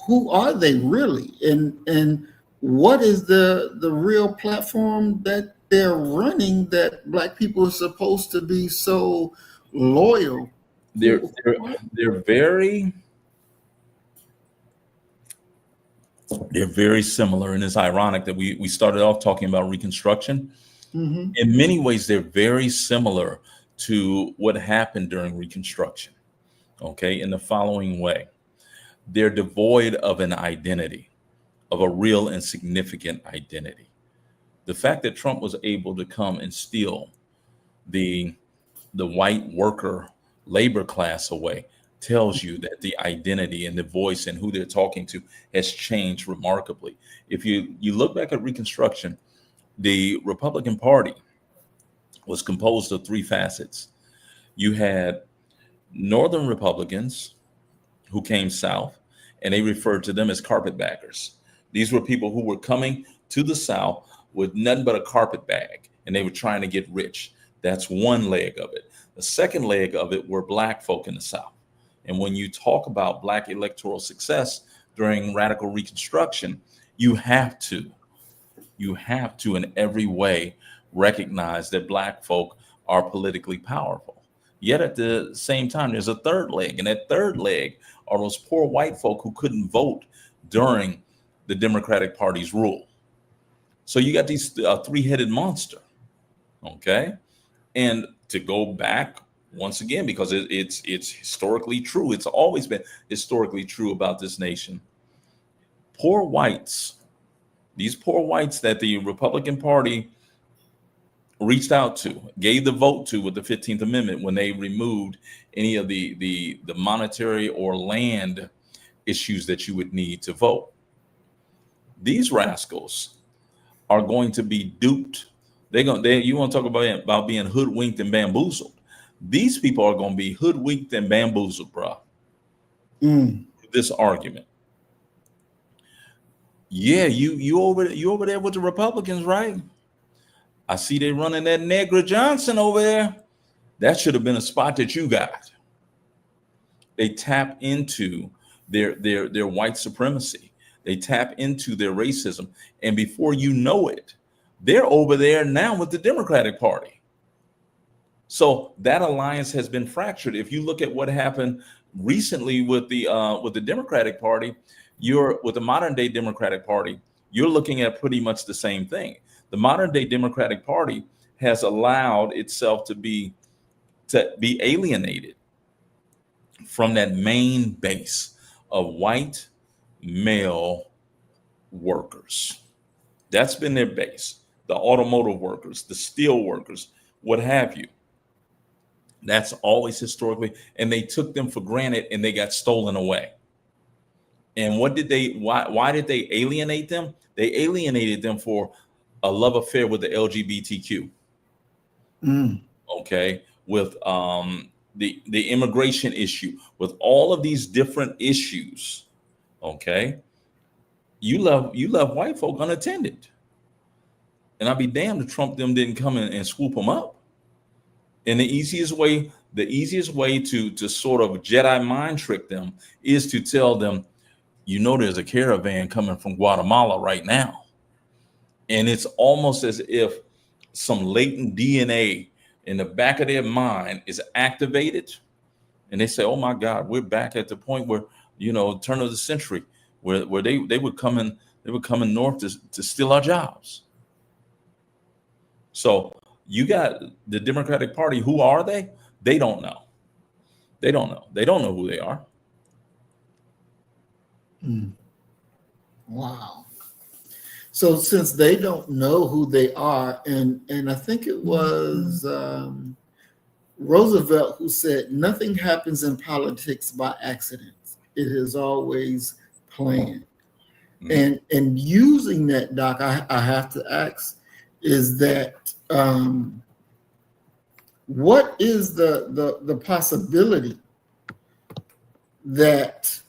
Who are they really? And what is the real platform that they're running that black people are supposed to be so loyal? They're very similar, and it's ironic that we started off talking about Reconstruction. In many ways, they're very similar to what happened during Reconstruction. Okay, in the following way, they're devoid of an identity, of a real and significant identity. The fact that Trump was able to come and steal the white worker labor class away tells you that the identity and the voice and who they're talking to has changed remarkably. If you look back at Reconstruction, the Republican Party was composed of three facets. You had Northern Republicans who came south, and they referred to them as carpetbaggers. These were people who were coming to the South with nothing but a carpet bag, and they were trying to get rich. That's one leg of it. The second leg of it were black folk in the South. And when you talk about black electoral success during radical Reconstruction, you have to in every way recognize that black folk are politically powerful. Yet at the same time, there's a third leg, and that third leg are those poor white folk who couldn't vote during the Democratic Party's rule. So you got these three-headed monster, okay? And to go back once again, because it's historically true, it's always been historically true about this nation. Poor whites, these poor whites that the Republican Party reached out to, gave the vote to with the 15th Amendment when they removed any of the monetary or land issues that you would need to vote. These rascals are going to be duped. You want to talk about being hoodwinked and bamboozled. These people are going to be hoodwinked and bamboozled, bro. This argument. Yeah, you over there with the Republicans, right? I see they running that Negra Johnson over there. That should have been a spot that you got. They tap into their white supremacy. They tap into their racism. And before you know it, they're over there now with the Democratic Party. So that alliance has been fractured. If you look at what happened recently with the Democratic Party, you're with the modern day Democratic Party, you're looking at pretty much the same thing. The modern day Democratic Party has allowed itself to be alienated from that main base of white male workers. That's been their base. The automotive workers, the steel workers, what have you. That's always historically, and they took them for granted and they got stolen away. And why did they alienate them? They alienated them for a love affair with the LGBTQ. Okay, with the immigration issue, with all of these different issues. Okay, you love white folk unattended, and I'd be damned if Trump them didn't come in and swoop them up. And the easiest way to sort of Jedi mind trick them is to tell them, there's a caravan coming from Guatemala right now. And it's almost as if some latent DNA in the back of their mind is activated. And they say, oh my God, we're back at the point where, turn of the century, where they were coming north to steal our jobs. So you got the Democratic Party. Who are they? They don't know. They don't know. They don't know who they are. Wow. So since they don't know who they are, and I think it was Roosevelt who said, nothing happens in politics by accident. It is always planned. And using that, Doc, I have to ask, is that what is the possibility that,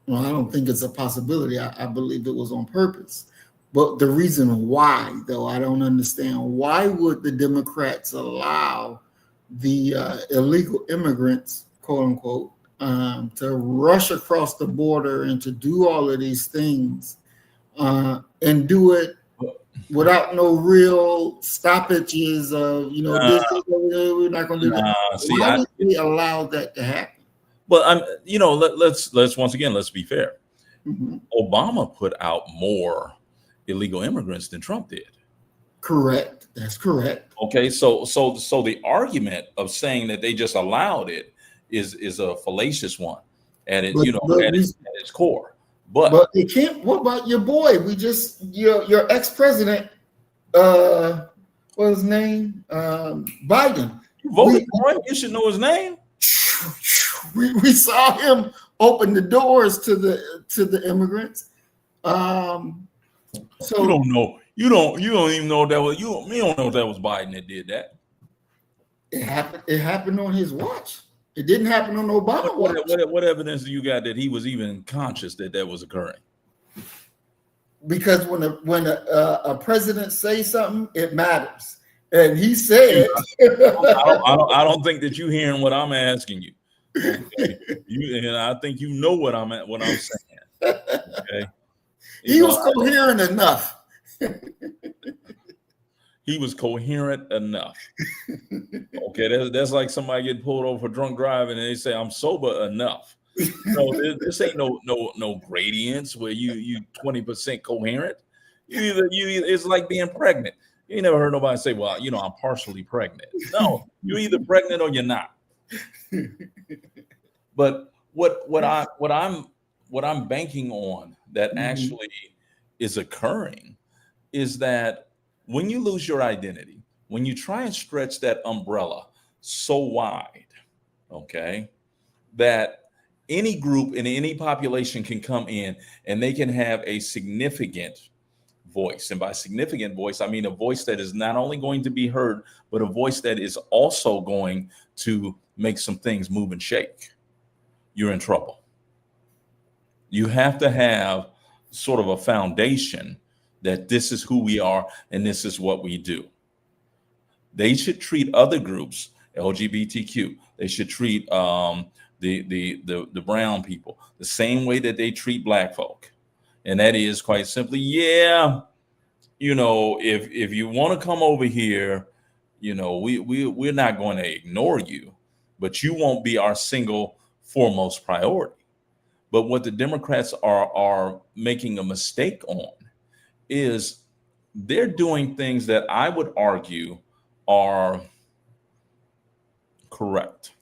well, I don't think it's a possibility. I believe it was on purpose. But the reason why, though, I don't understand. Why would the Democrats allow the illegal immigrants, quote unquote, to rush across the border and to do all of these things and do it without no real stoppages of, we're not going to do that. Why would we allow that to happen? But let's once again, let's be fair. Obama put out more illegal immigrants than Trump did. Correct. That's correct. Okay, so the argument of saying that they just allowed it is a fallacious one at its core. But it can't. What about your boy? Your ex-president, what was his name? Biden. You voted for him. You should know his name. We saw him open the doors to the immigrants. So you don't know. You don't even know that was you. Don't know that was Biden that did that. It happened on his watch. It didn't happen on Obama watch. What evidence do you got that he was even conscious that was occurring? Because when a president says something, it matters, and he said. I don't think that you're hearing what I'm asking you. Okay? And I think you know what I'm saying. Okay. He was coherent enough. He was coherent enough. Okay, that's like somebody getting pulled over for drunk driving and they say, I'm sober enough. No, this ain't no gradients where you 20% coherent. You either it's like being pregnant. You never heard nobody say, well, I'm partially pregnant. No, you're either pregnant or you're not. But what I'm banking on that actually is occurring is that when you lose your identity, when you try and stretch that umbrella so wide, okay, that any group in any population can come in and they can have a significant voice. And by significant voice, I mean a voice that is not only going to be heard, but a voice that is also going to make some things move and shake. You're in trouble. You have to have sort of a foundation that this is who we are and this is what we do. They should treat other groups, LGBTQ. They should treat the brown people the same way that they treat black folk, and that is quite simply, if you want to come over here, we're not going to ignore you, but you won't be our single foremost priority. But what the Democrats are making a mistake on is they're doing things that I would argue are correct.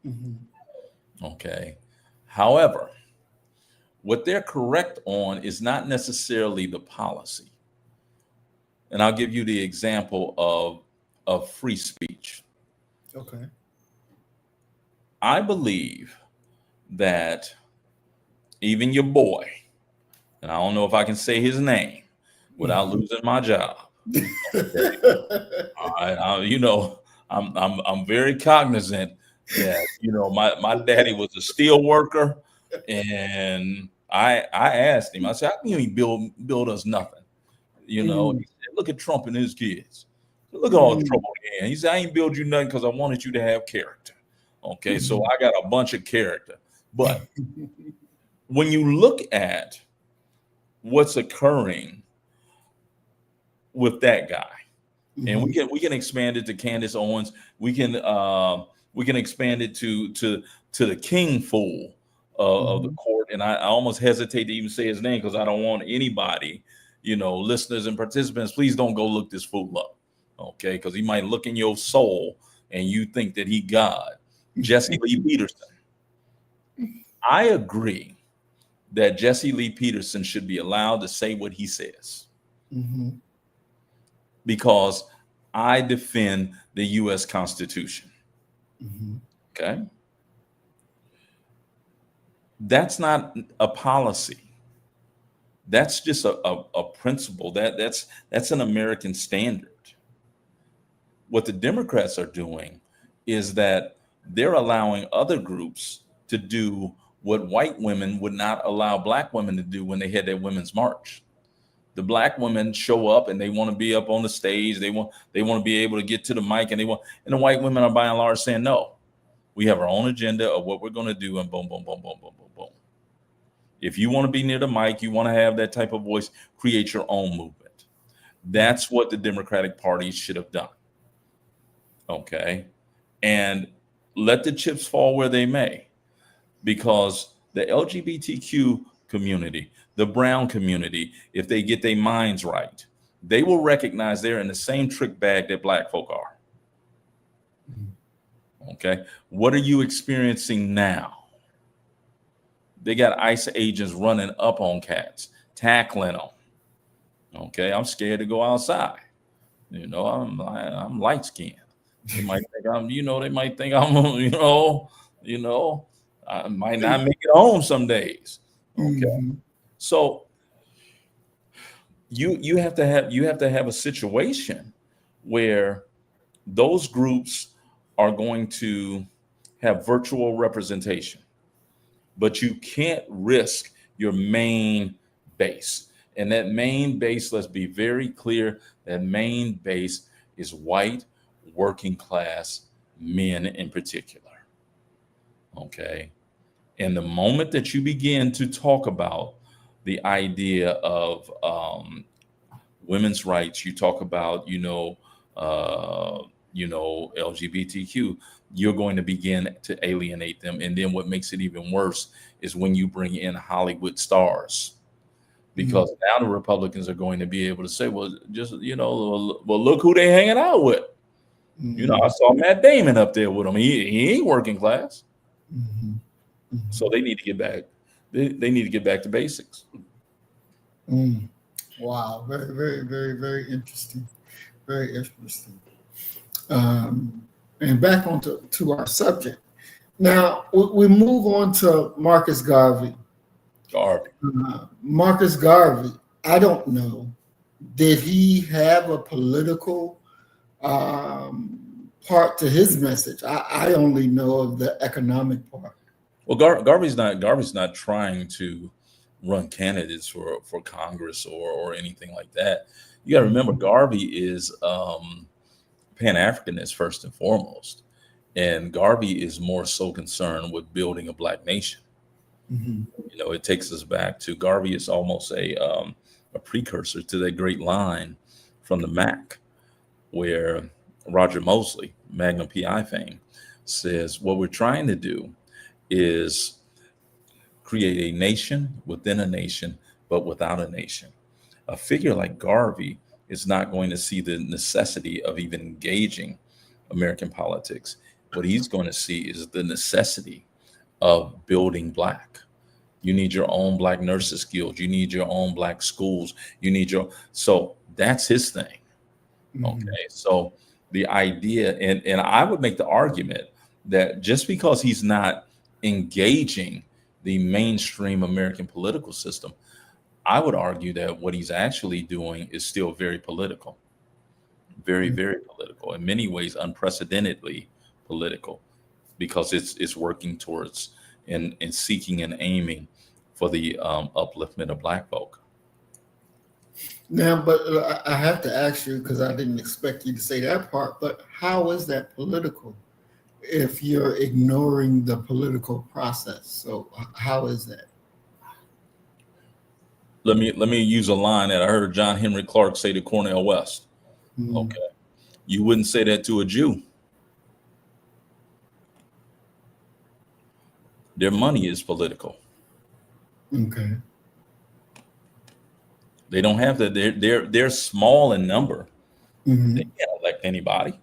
Mhm. Okay. However, what they're correct on is not necessarily the policy. And I'll give you the example of free speech. Okay. I believe that even your boy, and I don't know if I can say his name without losing my job. Okay. I'm very cognizant that my daddy was a steel worker, and I asked him. I said, "How can you ain't build us nothing?" Mm, He said, "Look at Trump and his kids. Look at all the mm, trouble they in." He said, "I ain't build you nothing because I wanted you to have character." Okay, so mhm. I got a bunch of character, but when you look at what's occurring with that guy, and Mhm. we can expand it to Candace Owens. We can expand it to the king fool of the Mhm. court. And I almost hesitate to even say his name because I don't want anybody, listeners and participants, please don't go look this fool up, okay? Because he might look in your soul and you think that he God. Jesse Lee Peterson. I agree that Jesse Lee Peterson should be allowed to say what he says Mhm. because I defend the U.S. Constitution. Mhm. Okay. That's not a policy. That's just a principle. That's an American standard. What the Democrats are doing is that they're allowing other groups to do what white women would not allow black women to do when they had their women's march. The black women show up and they want to be up on the stage. They want to be able to get to the mic, and the white women are by and large saying no. We have our own agenda of what we're going to do, and boom, boom, boom, boom, boom, boom, boom. If you want to be near the mic, you want to have that type of voice, create your own movement. That's what the Democratic Party should have done. Okay. And let the chips fall where they may, because the LGBTQ community, the brown community, if they get their minds right, they will recognize they're in the same trick bag that black folk are. Okay. What are you experiencing now? They got ICE agents running up on cats, tackling them. Okay, I'm scared to go outside. I'm light skinned. They might think I'm, they might think I'm, you know, I might not make it home some days. Okay, Mhm. so you have to have a situation where those groups are going to have virtual representation, but you can't risk your main base. And that main base, let's be very clear, that main base is white working class men in particular. Okay. And the moment that you begin to talk about the idea of women's rights, you talk about, LGBTQ, you're going to begin to alienate them. And then what makes it even worse is when you bring in Hollywood stars, Mhm. because now the Republicans are going to be able to say, well, just, well, look who they hanging out with. I Mhm. saw Matt Damon up there with them. He ain't working class. Mhm. So Mhm. they need to get back. They need to get back to basics. Mm. Wow. Very, very, very, very interesting. Very interesting. And back onto to our subject. Now we move on to Marcus Garvey. Garvey. Marcus Garvey, I don't know. Did he have a political part to his message? I only know of the economic part. Well, Garvey's not trying to run candidates for Congress or anything like that. You got to remember, Mhm. Garvey is Pan Africanist first and foremost, and Garvey is more so concerned with building a black nation. Mhm. It takes us back to Garvey is almost a precursor to that great line from the Mac, where Roger Mosley, Magnum PI fame, says what we're trying to do is create a nation within a nation, but without a nation. A figure like Garvey is not going to see the necessity of even engaging American politics. What he's going to see is the necessity of building Black. You need your own Black nurses guild. You need your own Black schools. You need your, so that's his thing. Okay. So the idea, and I would make the argument that just because he's not engaging the mainstream American political system, I would argue that what he's actually doing is still very political, very, very political, in many ways, unprecedentedly political, because it's working towards and seeking and aiming for the upliftment of Black folk. Now, but I have to ask you, because I didn't expect you to say that part, but how is that political if you're ignoring the political process? So how is that? Let me use a line that I heard John Henry Clark say to Cornel West. Okay. You wouldn't say that to a Jew. Their money is political. Okay. They don't have that. They're small in number. They can't elect anybody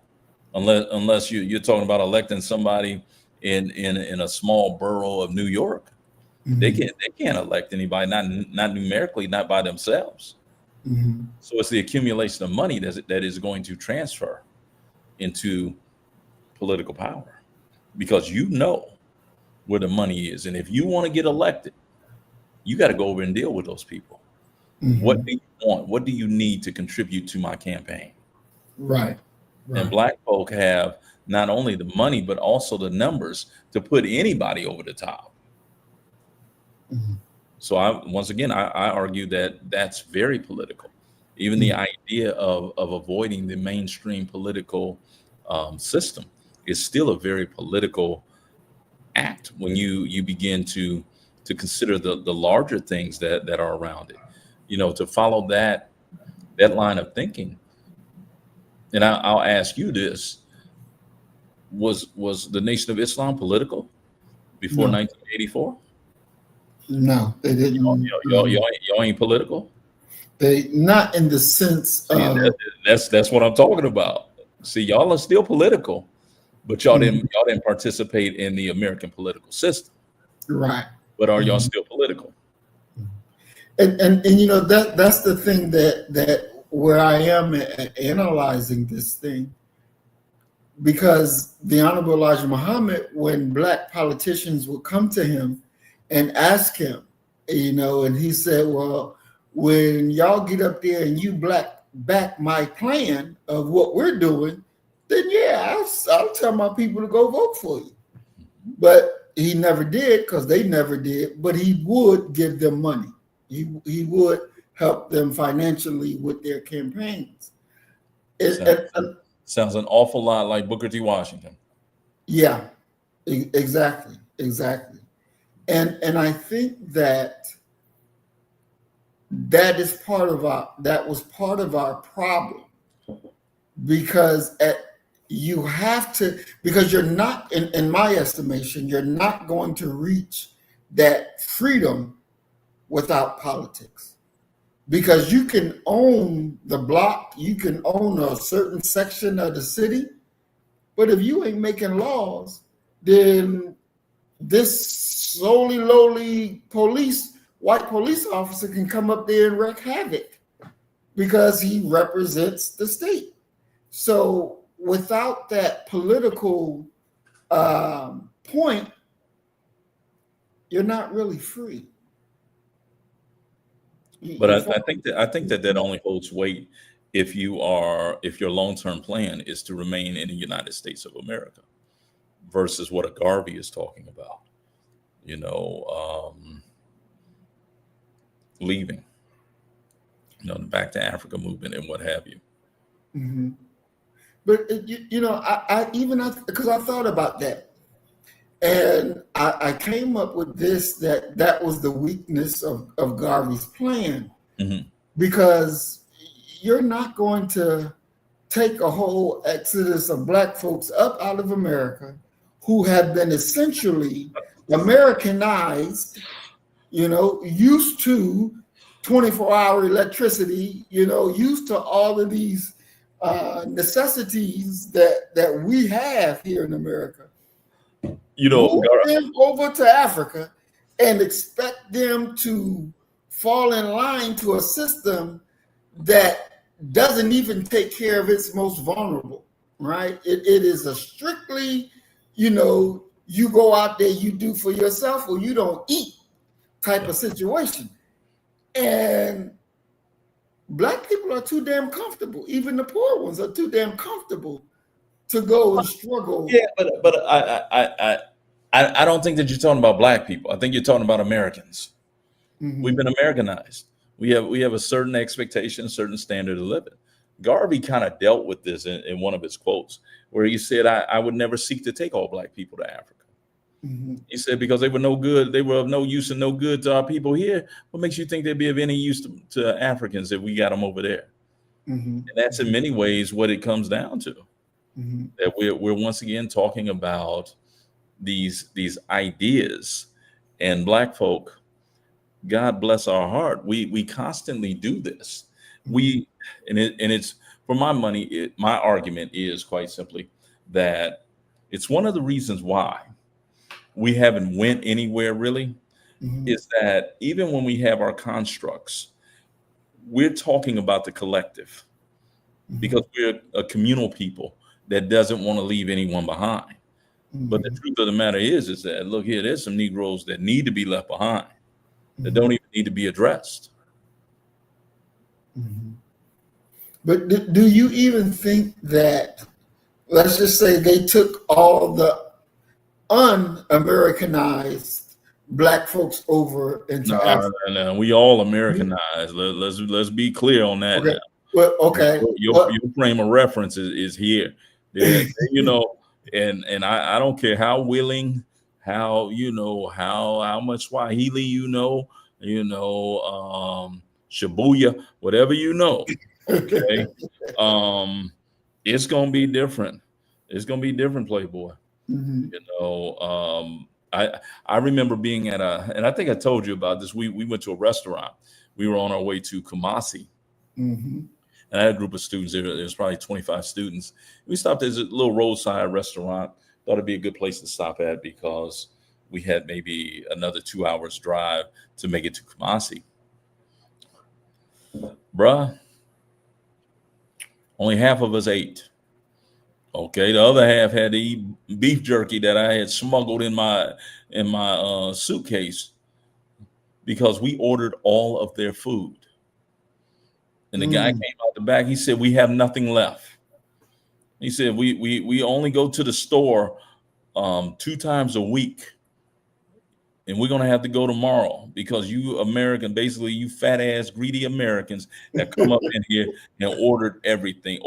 unless you're talking about electing somebody in a small borough of New York. They can't elect anybody, not numerically, not by themselves. So it's the accumulation of money that is going to transfer into political power, because you know where the money is, and if you want to get elected, you got to go over and deal with those people. What do you want? What do you need to contribute to my campaign? Right. And Black folk have not only the money, but also the numbers to put anybody over the top. So once again, I argue that that's very political. Even the idea of avoiding the mainstream political system is still a very political act when you begin to consider the larger things that are around it. You know, to follow that line of thinking. And I'll ask you this: was the Nation of Islam political before 1984? No, they didn't. Y'all ain't political. They not in the sense of that's what I'm talking about. See, y'all are still political, but y'all didn't participate in the American political system. Right. But are y'all still political? And you know, that's the thing that where I am analyzing this thing, because the Honorable Elijah Muhammad, when Black politicians would come to him and ask him, you know, and he said, well, when y'all get up there and you back my plan of what we're doing, then yeah, I'll tell my people to go vote for you. But he never did, because they never did, but he would give them money. He would help them financially with their campaigns. Sounds an awful lot like Booker T. Washington. Yeah, exactly. And I think that was part of our problem, because you have to, because you're not, in my estimation, you're not going to reach that freedom without politics, because you can own the block, you can own a certain section of the city, but if you ain't making laws, then this lowly white police officer can come up there and wreak havoc because he represents the state. So without that political point, you're not really free. But I think that only holds weight if your long-term plan is to remain in the United States of America, versus what a Garvey is talking about, you know, leaving, you know, the Back to Africa movement and what have you. But you know, because I thought about that, and I came up with this, that was the weakness of Garvey's plan, because you're not going to take a whole exodus of black folks up out of America who have been essentially Americanized, used to 24-hour electricity, used to all of these necessities that we have here in America. Move them over to Africa and expect them to fall in line to a system that doesn't even take care of its most vulnerable, right? It is a strictly, you go out there, you do for yourself or you don't eat type of situation. And black people are too damn comfortable. Even the poor ones are too damn comfortable to go and struggle. Yeah, but I don't think that you're talking about black people. I think you're talking about Americans. Mm-hmm. We've been Americanized. We have a certain expectation, a certain standard of living. Garvey kind of dealt with this in one of his quotes, where he said, I would never seek to take all black people to Africa. Mm-hmm. He said, because they were no good, they were of no use and no good to our people here. What makes you think they'd be of any use to Africans if we got them over there? Mm-hmm. And that's in many ways what it comes down to. Mm-hmm. That we're once again talking about these ideas, and black folk, God bless our heart, we constantly do this. Mm-hmm. It's for my money. My argument is quite simply that it's one of the reasons why we haven't went anywhere really. Mm-hmm. Is that even when we have our constructs, we're talking about the collective. Mm-hmm. Because we're a communal people that doesn't want to leave anyone behind. Mm-hmm. But the truth of the matter is that, look here, there's some Negroes that need to be left behind, mm-hmm. that don't even need to be addressed. Mm-hmm. But do you even think that, let's just say they took all the un-Americanized black folks over into Africa? No, we all Americanized. Let's be clear on that. Okay. Well, okay. Your frame of reference is here. And I don't care how willing, how much Swahili Shibuya, whatever okay. It's gonna be different. It's gonna be different, Playboy. Mm-hmm. I remember being at and I think I told you about this. We went to a restaurant. We were on our way to Kumasi. Mm-hmm. And I had a group of students. There was probably 25 students. We stopped at a little roadside restaurant. Thought it'd be a good place to stop at because we had maybe another 2 hours drive to make it to Kumasi. Bruh, only half of us ate. Okay, the other half had to eat beef jerky that I had smuggled in my suitcase because we ordered all of their food. And the guy came out the back. He said, "We have nothing left." He said, "We only go to the store 2 times a week, and we're gonna have to go tomorrow because you American, basically you fat ass greedy Americans that come up in here and ordered everything,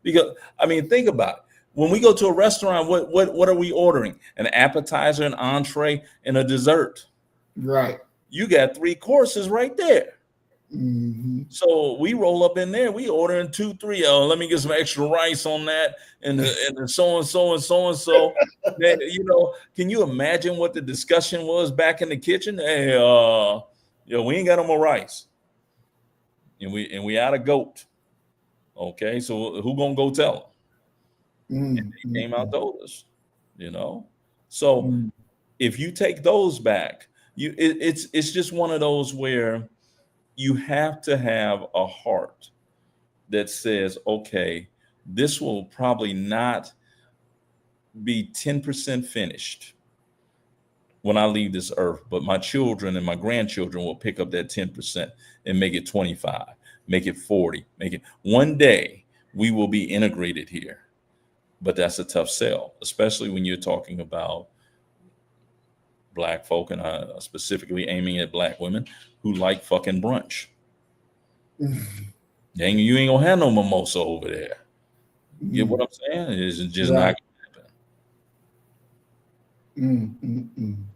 because think about it. When we go to a restaurant, what are we ordering? An appetizer, an entree, and a dessert. Right. You got 3 courses right there." Mm-hmm. So we roll up in there, we ordering 2, 3. Let me get some extra rice on that, and so and so. Can you imagine what the discussion was back in the kitchen? Hey, we ain't got no more rice, and we out of goat. Okay, so who gonna go tell them? Mm-hmm. And they came out told us, So mm-hmm. if you take those back, it's just one of those where you have to have a heart that says, okay, this will probably not be 10% finished when I leave this earth, but my children and my grandchildren will pick up that 10% and make it 25, make it 40, one day we will be integrated here. But that's a tough sell, especially when you're talking about black folk, and specifically aiming at black women who like fucking brunch. Dang, you ain't gonna have no mimosa over there. You get what I'm saying? It's just not gonna happen.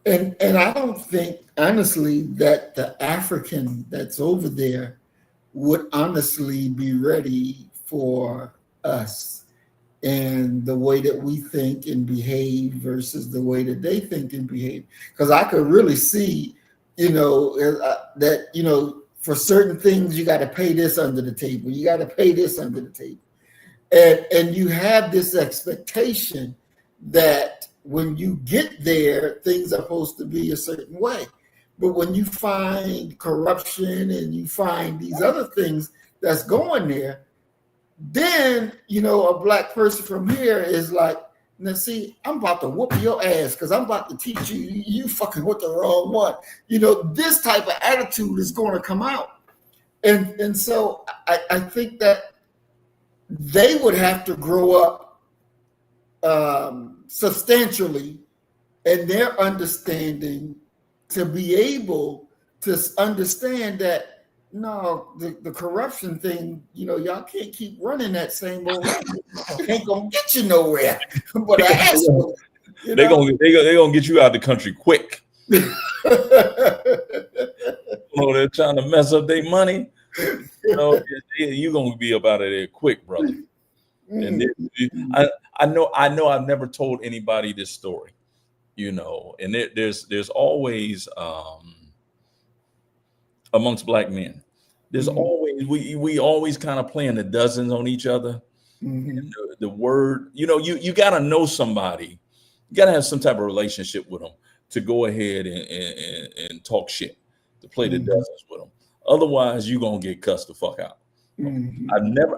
And I don't think, honestly, that the African that's over there would honestly be ready for us and the way that we think and behave versus the way that they think and behave. Because I could really see, that, for certain things, you got to pay this under the table. You got to pay this under the table. And you have this expectation that when you get there, things are supposed to be a certain way. But when you find corruption and you find these other things that's going there, then, a black person from here is like, now see, I'm about to whoop your ass because I'm about to teach you fucking with the wrong one. This type of attitude is going to come out. And so I think that they would have to grow up substantially in their understanding to be able to understand that, no, the corruption thing, y'all can't keep running that same old way. Ain't gonna get you nowhere. But they're gonna get you out of the country quick. They're trying to mess up their money. You're gonna be up out of there quick, brother. And I know I've never told anybody this story, and there's always amongst black men, there's always we always kind of playing the dozens on each other. And the word, you got to know somebody, you got to have some type of relationship with them to go ahead and talk shit, to play the dozens with them. Otherwise, you're gonna get cussed the fuck out.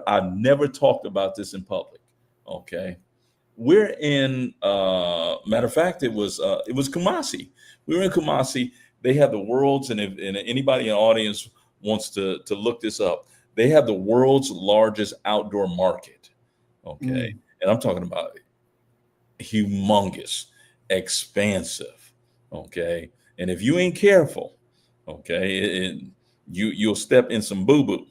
I've never talked about this in public. Okay, we're in. Matter of fact, it was Kumasi. We were in Kumasi. They have the world's, and if anybody in the audience wants to look this up, they have the world's largest outdoor market. Okay, and I'm talking about humongous, expansive. Okay, and if you ain't careful, okay, you'll step in some boo-boo,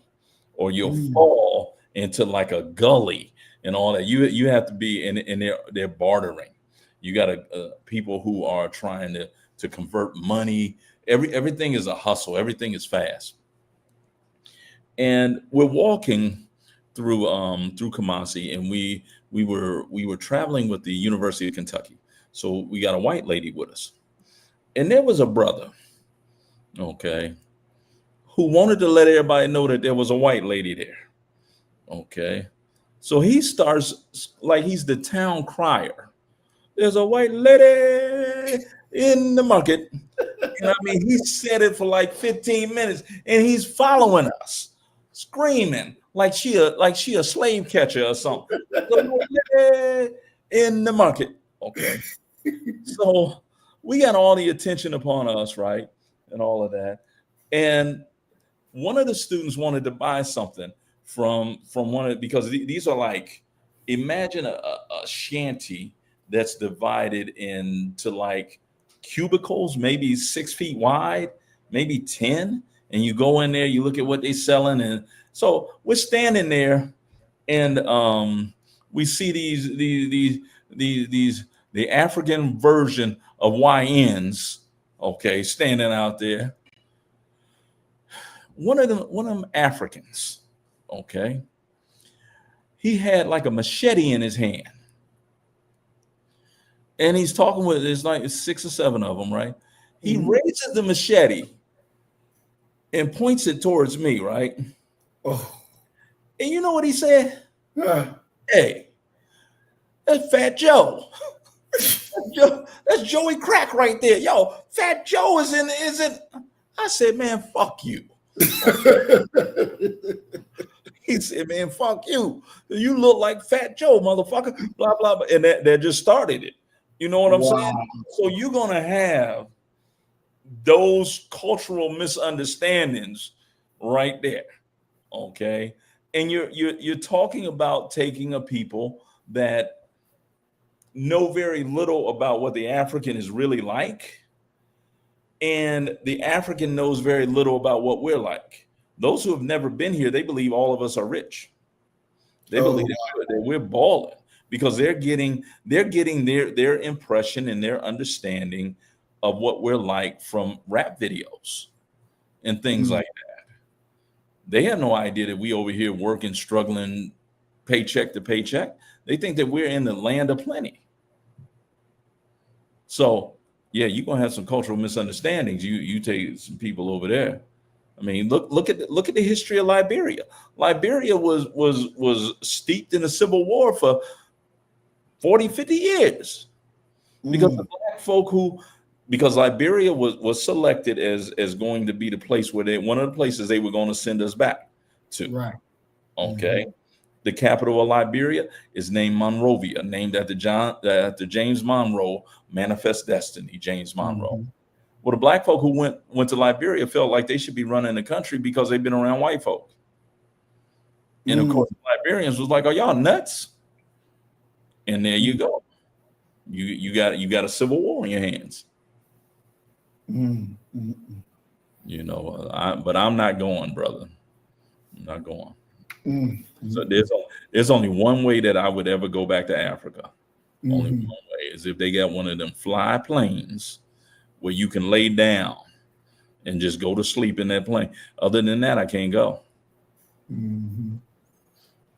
or you'll fall into like a gully and all that. You have to be in they're bartering. You got people who are trying to convert money. Everything is a hustle. Everything is fast. And we're walking through Kumasi, and we were traveling with the University of Kentucky. So we got a white lady with us, and there was a brother, okay, who wanted to let everybody know that there was a white lady there. Okay. So he starts like he's the town crier. There's a white lady in the market. And I mean, he said it for like 15 minutes, and he's following us, screaming like she a slave catcher or something. The white lady in the market. Okay. So we got all the attention upon us, right? And all of that. And one of the students wanted to buy something from one of, because these are like, imagine a shanty that's divided into like cubicles, maybe 6 feet wide, maybe 10. And you go in there, you look at what they're selling. And so we're standing there, and we see the African version of YNs, okay, standing out there. One of them Africans, okay, he had like a machete in his hand, and he's talking with, there's like 6 or 7 of them, right? He raises the machete and points it towards me, right? Oh, and you know what he said? Hey, that's Fat Joe. That's Joey Crack right there. Yo, Fat Joe is in. I said, man, fuck you. He said, man, fuck you. You look like Fat Joe, motherfucker. Blah, blah, blah. And that just started it. You know what I'm saying? So you're going to have those cultural misunderstandings right there. Okay. And you're talking about taking a people that know very little about what the African is really like, and the African knows very little about what we're like. Those who have never been here, they believe all of us are rich. They believe that we're balling because they're getting their impression and their understanding of what we're like from rap videos and things like that. They have no idea that we over here working, struggling, paycheck to paycheck. They think that we're in the land of plenty. So yeah, you're gonna have some cultural misunderstandings. You take some people over there. I mean, look at the history of Liberia. Liberia was steeped in a civil war for 40, 50 years because the black folk because Liberia was selected as going to be the place where one of the places they were going to send us back to. Right. Okay. The capital of Liberia is named Monrovia, named after James Monroe, Manifest Destiny, James Monroe. Well, the black folk who went to Liberia felt like they should be running the country because they've been around white folk. And of course, the Liberians was like, "Are y'all nuts?" And there you go. You got a civil war on your hands. You know, but I'm not going, brother. I'm not going. So there's only one way that I would ever go back to Africa. Only one way is if they got one of them fly planes where you can lay down and just go to sleep in that plane. Other than that, I can't go. You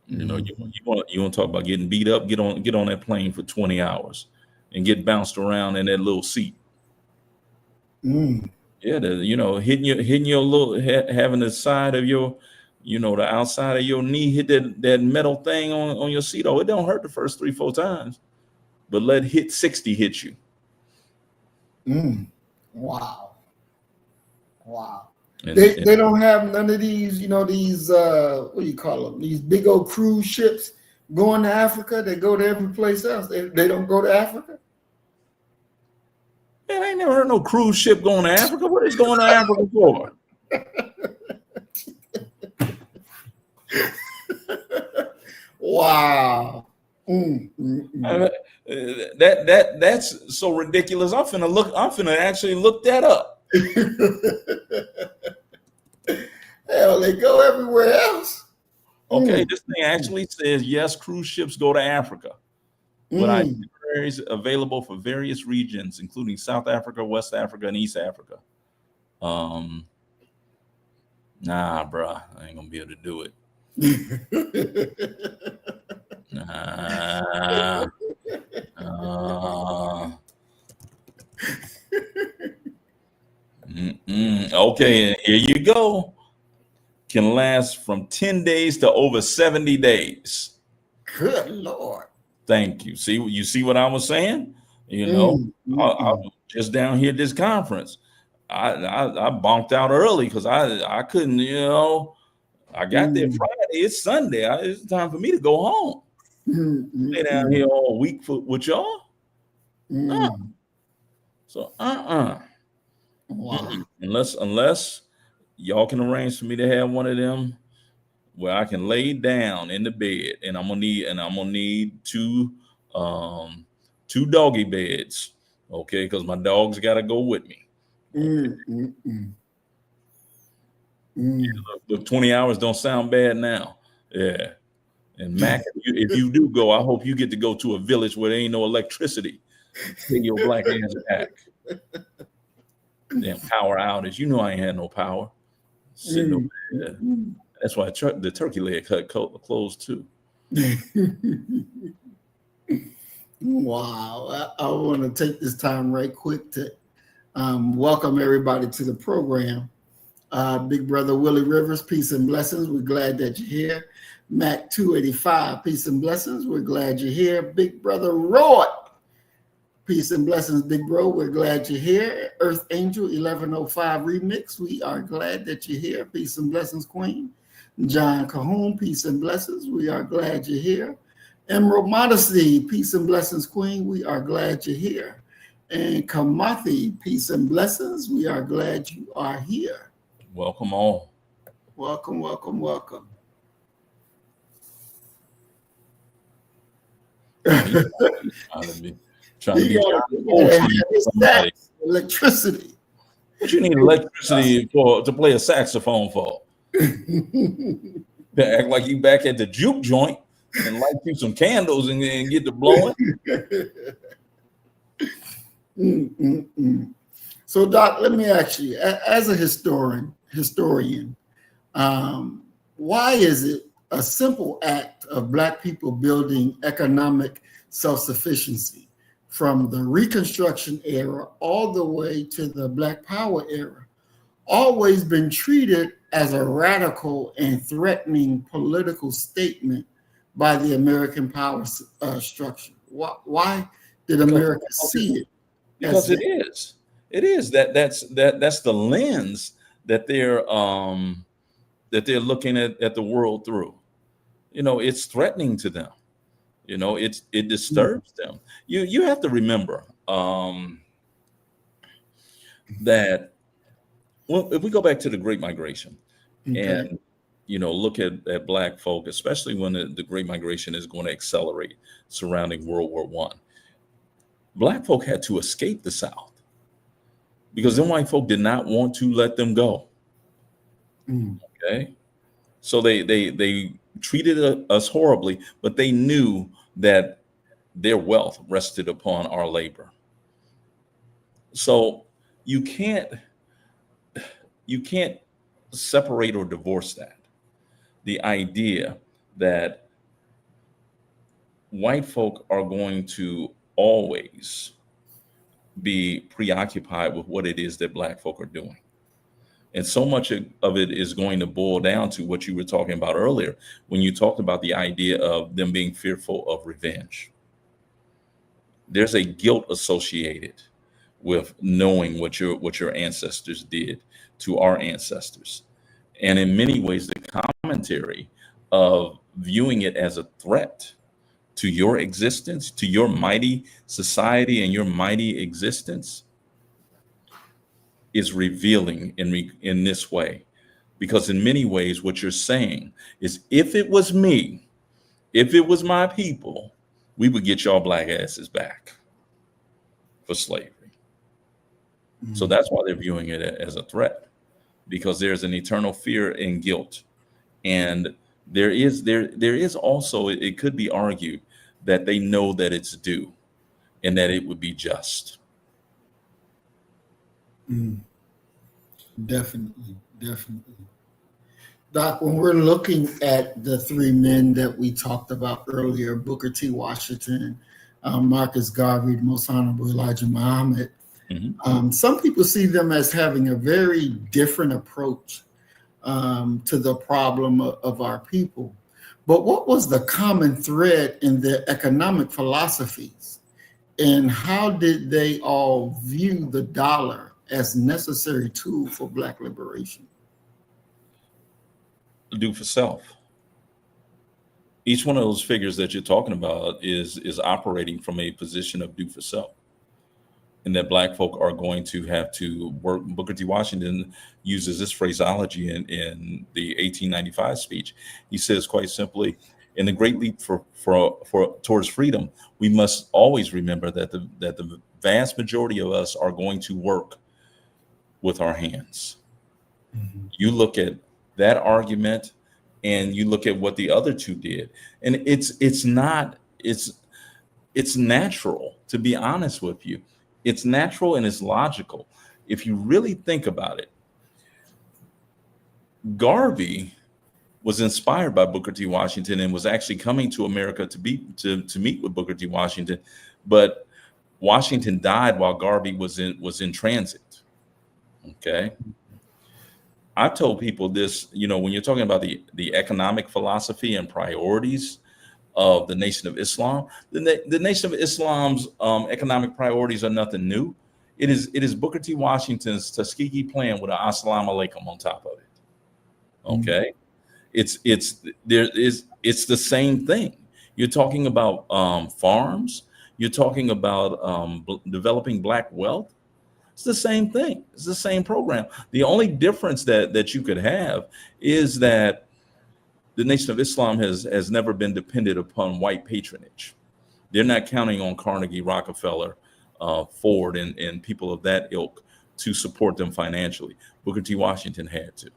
know, you want to talk about getting beat up? Get on that plane for 20 hours and get bounced around in that little seat. Yeah, hitting your little having the side of your, the outside of your knee hit that metal thing on your seat. Oh, it don't hurt the first 3-4 times, but let hit 60 hit you. Wow. They don't have none of these, these what do you call them? These big old cruise ships going to Africa. They go to every place else. They don't go to Africa. Man, I ain't never heard no cruise ship going to Africa. What is going to Africa for? Wow. That's so ridiculous. I'm finna actually look that up. Hell, they go everywhere else. Okay, this thing actually says yes, cruise ships go to Africa, but itineraries available for various regions, including South Africa, West Africa, and East Africa. Nah, bruh, I ain't gonna be able to do it. Okay, here you go. Can last from 10 days to over 70 days. Good Lord. Thank you. You see what I was saying? I was just down here at this conference. I bonked out early because I couldn't, I got there Friday. It's Sunday. It's time for me to go home. Stay down here all week with y'all. So Wow. Unless y'all can arrange for me to have one of them where I can lay down in the bed, and I'm gonna need two doggy beds, okay? Because my dogs gotta go with me. Look, 20 hours don't sound bad now. Yeah. And Mac, if you do go, I hope you get to go to a village where there ain't no electricity. Take your black ass back. Damn power outage. I ain't had no power. Sitting over there. That's why the turkey leg cut closed too. Wow. I want to take this time right quick to welcome everybody to the program. Big brother Willie Rivers, peace and blessings. We're glad that you're here. Mac 285, peace and blessings. We're glad you're here. Big brother Roy, peace and blessings, big bro. We're glad you're here. Earth Angel 1105 remix. We are glad that you're here. Peace and blessings, Queen. John Cahoon, peace and blessings. We are glad you're here. Emerald Modesty, peace and blessings, Queen. We are glad you're here. And Kamathi, peace and blessings. We are glad you are here. Welcome all. Welcome. Trying to be electricity. What you need electricity to play a saxophone for? To act like you back at the juke joint and light you some candles and get to blowing. So, Doc, let me ask you, as a historian, why is it a simple act of Black people building economic self-sufficiency from the Reconstruction era all the way to the Black Power era, always been treated as a radical and threatening political statement by the American power structure. Why did America see it as Because it that? is. It is that's the lens that they're looking at the world through. It's threatening to them. It disturbs them. You have to remember that, well, if we go back to the Great Migration Okay. and look at Black folk, especially when the Great Migration is going to accelerate surrounding World War One, Black folk had to escape the South because them white folk did not want to let them go. Mm. Okay, so they treated us horribly, but they knew that their wealth rested upon our labor. So you can't you can't separate or divorce that. The idea that white folk are going to always be preoccupied with what it is that Black folk are doing. And so much of it is going to boil down to what you were talking about earlier when you talked about the idea of them being fearful of revenge. There's a guilt associated with knowing what your ancestors did to our ancestors. And in many ways, the commentary of viewing it as a threat to your existence, to your mighty society and your mighty existence is revealing in this way. Because in many ways, what you're saying is if it was me, if it was my people, we would get y'all Black asses back for slavery. So that's why they're viewing it as a threat, because there's an eternal fear and guilt. And there is also, it could be argued that they know that it's due and that it would be just. Mm. Definitely, definitely. Doc, when we're looking at the three men that we talked about earlier, Booker T. Washington, Marcus Garvey, Most Honorable Elijah Muhammad, some people see them as having a very different approach to the problem of our people. But what was the common thread in their economic philosophies? And how did they all view the dollar as necessary tool for Black liberation? Do for self. Each one of those figures that you're talking about is operating from a position of do for self, and that Black folk are going to have to work. Booker T. Washington uses this phraseology in the 1895 speech. He says quite simply, in the great leap for towards freedom, we must always remember that the vast majority of us are going to work with our hands. You look at that argument and you look at what the other two did, and it's natural, to be honest with you. It's natural and it's logical if you really think about it. Garvey was inspired by Booker T. Washington and was actually coming to America to meet with Booker T. Washington, but Washington died while Garvey was in transit. Okay. I've told people this, when you're talking about the economic philosophy and priorities of the Nation of Islam, the Nation of Islam's economic priorities are nothing new. It is Booker T. Washington's Tuskegee plan with an Assalamu alaikum on top of it. Okay, it's the same thing. You're talking about farms. You're talking about developing Black wealth. It's the same thing. It's the same program. The only difference that you could have is that the Nation of Islam has never been dependent upon white patronage. They're not counting on Carnegie, Rockefeller, Ford, and people of that ilk to support them financially. Booker T. Washington had to.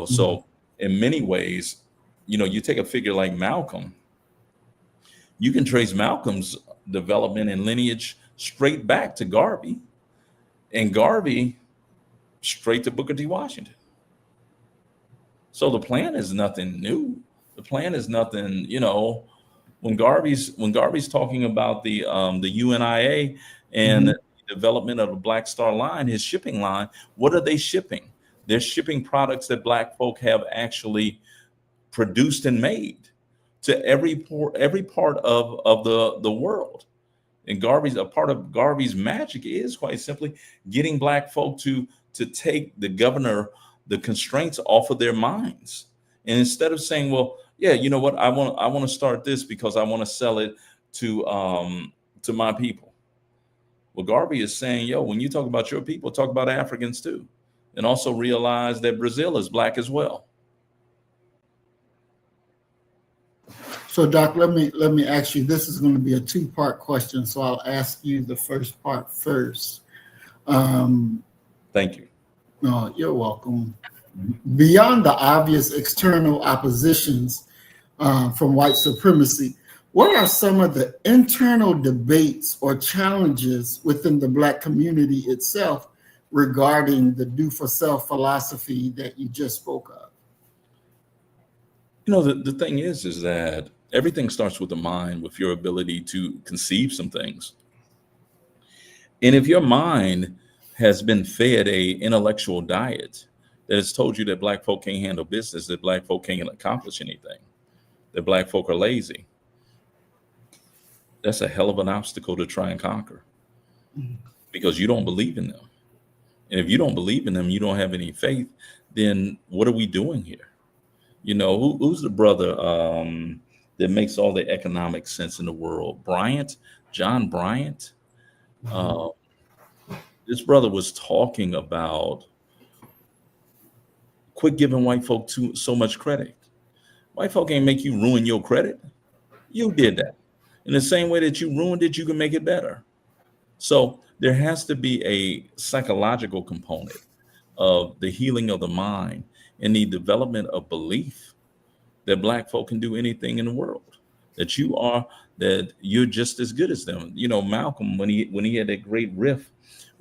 So in many ways, you take a figure like Malcolm, you can trace Malcolm's development and lineage straight back to Garvey, and Garvey straight to Booker T. Washington. So the plan is nothing new. The plan is nothing, you know, when Garvey's talking about the UNIA and Mhm. the development of the Black Star Line, his shipping line, what are they shipping? They're shipping products that Black folk have actually produced and made to every part of the world. And Garvey's a part of Garvey's magic is quite simply getting Black folk to take the constraints off of their minds. And instead of saying, well, yeah, you know what, I want to start this because I want to sell it to my people. Well, Garvey is saying, yo, when you talk about your people, talk about Africans too. And also realize that Brazil is Black as well. So, Doc, let me ask you. This is going to be a two-part question, so I'll ask you the first part first. Um, Thank you. no, you're welcome. Beyond the obvious external oppositions from white supremacy, what are some of the internal debates or challenges within the Black community itself regarding the do for self philosophy that you just spoke of? You know, the thing is that everything starts with the mind, with your ability to conceive some things. And if your mind has been fed a intellectual diet that has told you that Black folk can't handle business, that Black folk can't accomplish anything, that Black folk are lazy, that's a hell of an obstacle to try and conquer because you don't believe in them. And if you don't believe in them, you don't have any faith, then what are we doing here? You know, who's the brother that makes all the economic sense in the world? John Bryant. Uh, this brother was talking about quit giving white folk so much credit. White folk ain't make you ruin your credit. You did that. In the same way that you ruined it, you can make it better. So there has to be a psychological component of the healing of the mind and the development of belief that Black folk can do anything in the world, that you're just as good as them. You know, Malcolm, when he had that great riff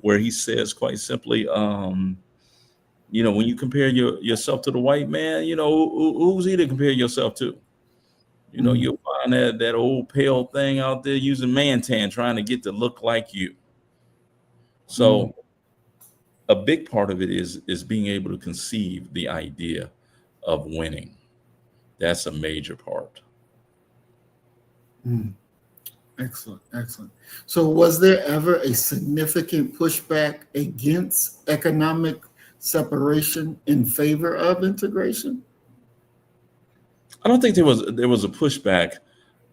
where he says quite simply, you know, when you compare yourself to the white man, you know, who's he to compare yourself to? You know, you'll find that old pale thing out there using man tan trying to get to look like you. So a big part of it is being able to conceive the idea of winning. That's a major part. Excellent, excellent. So, was there ever a significant pushback against economic separation in favor of integration? I don't think there was a pushback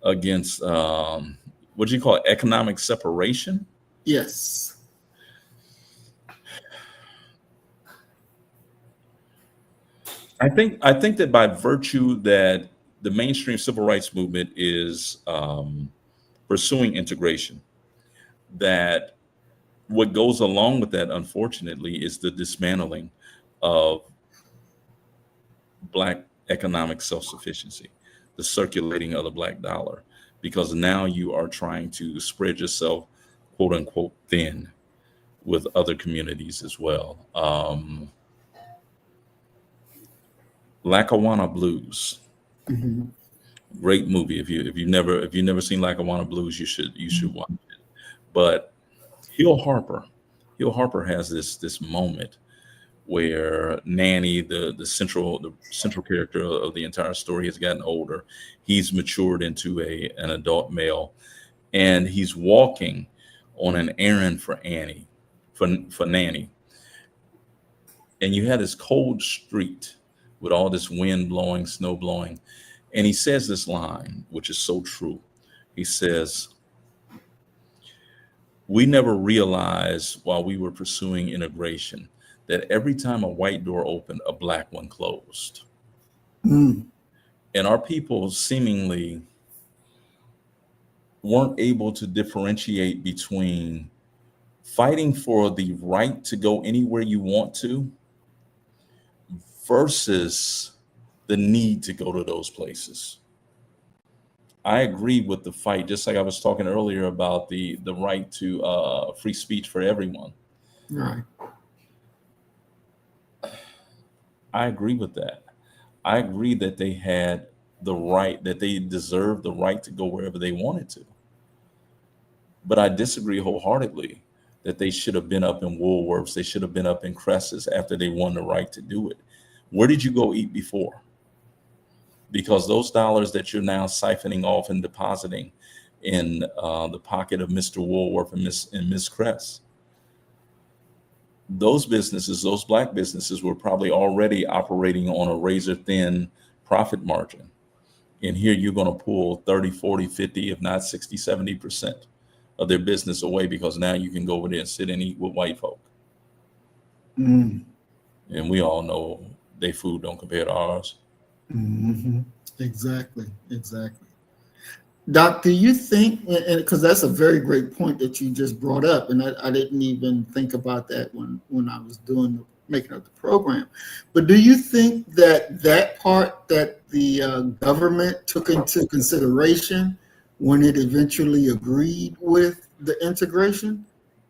against what do you call it, economic separation. Yes. I think that by virtue that the mainstream civil rights movement is pursuing integration, that what goes along with that, unfortunately, is the dismantling of Black economic self-sufficiency, the circulating of the Black dollar, because now you are trying to spread yourself, quote unquote, thin with other communities as well. Lackawanna Blues, Mhm. great movie. If you've never seen Lackawanna Blues, you should watch it. But Hill Harper, Hill Harper has this moment where Nanny, the central character of the entire story, has gotten older. He's matured into an adult male, and he's walking on an errand for Annie, for Nanny. And you had this cold street with all this wind blowing, snow blowing, and he says this line, which is so true. He says, "We never realized while we were pursuing integration that every time a white door opened, a Black one closed." Mm. And our people seemingly weren't able to differentiate between fighting for the right to go anywhere you want to versus the need to go to those places. I agree with the fight, just like I was talking earlier about the right to free speech for everyone. Right. I agree with that. I agree that they had the right, that they deserved the right to go wherever they wanted to. But I disagree wholeheartedly that they should have been up in Woolworths. They should have been up in Cresses after they won the right to do it. Where did you go eat before? Because those dollars that you're now siphoning off and depositing in the pocket of Mr. Woolworth and Miss Cress, those businesses, those black businesses, were probably already operating on a razor thin profit margin. And here you're going to pull 30, 40, 50, if not 60, 70% of their business away because now you can go over there and sit and eat with white folk. Mm. And we all know their food don't compare to ours. Mm-hmm. Exactly. Doc, do you think, because that's a very great point that you just brought up, and I didn't even think about that when I was making up the program, but do you think that part that the government took into consideration when it eventually agreed with the integration,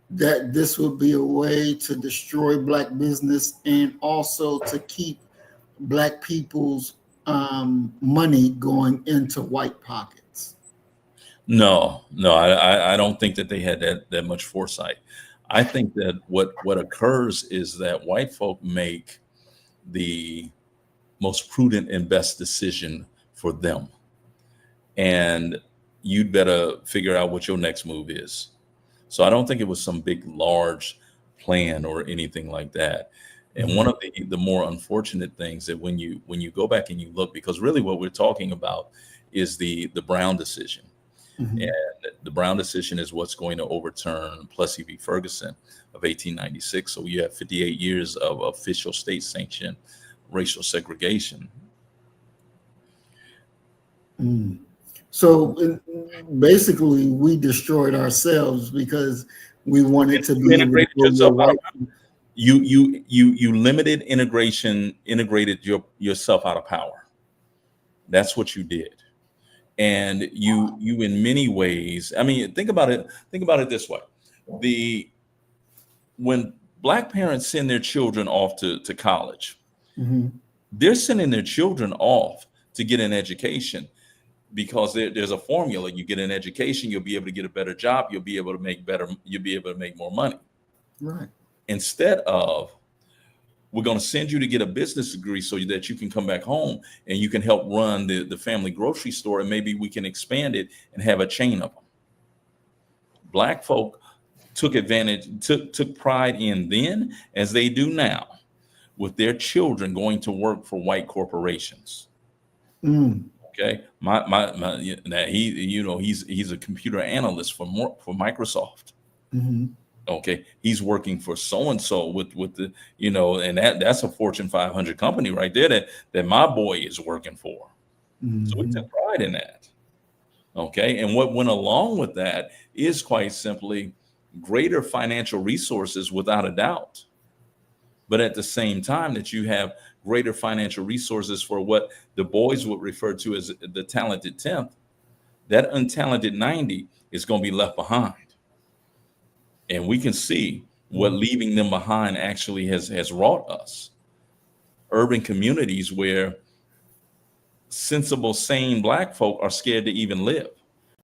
that this would be a way to destroy black business and also to keep black people's money going into white pockets? No, I don't think that they had that much foresight. I think that what occurs is that white folk make the most prudent and best decision for them. And you'd better figure out what your next move is. So I don't think it was some big, large plan or anything like that. And one of the more unfortunate things that when you go back and you look, because really what we're talking about is the Brown decision. Mm-hmm. And the Brown decision is what's going to overturn Plessy v. Ferguson of 1896. So you have 58 years of official state sanctioned racial segregation. Mm. So basically, we destroyed ourselves because we wanted to be integrated yourself out. You limited integration, integrated yourself out of power. That's what you did. And you in many ways, I mean, think about it this way. When black parents send their children off to college, Mm-hmm. they're sending their children off to get an education because there's a formula. You get an education, you'll be able to get a better job, you'll be able to make more money. Right. Instead of, we're going to send you to get a business degree so that you can come back home and you can help run the family grocery store, and maybe we can expand it and have a chain of them. Black folk took pride in then, as they do now, with their children going to work for white corporations. Mm. Okay, he's a computer analyst for Microsoft. Mm-hmm. Okay, he's working for so and so with the, and that's a Fortune 500 company right there that my boy is working for. Mm-hmm. So we took pride in that. Okay, and what went along with that is quite simply greater financial resources, without a doubt. But at the same time, that you have greater financial resources for what the boys would refer to as the talented 10th, that untalented 90 is going to be left behind. And we can see what leaving them behind actually has wrought us. Urban communities where sensible, sane black folk are scared to even live.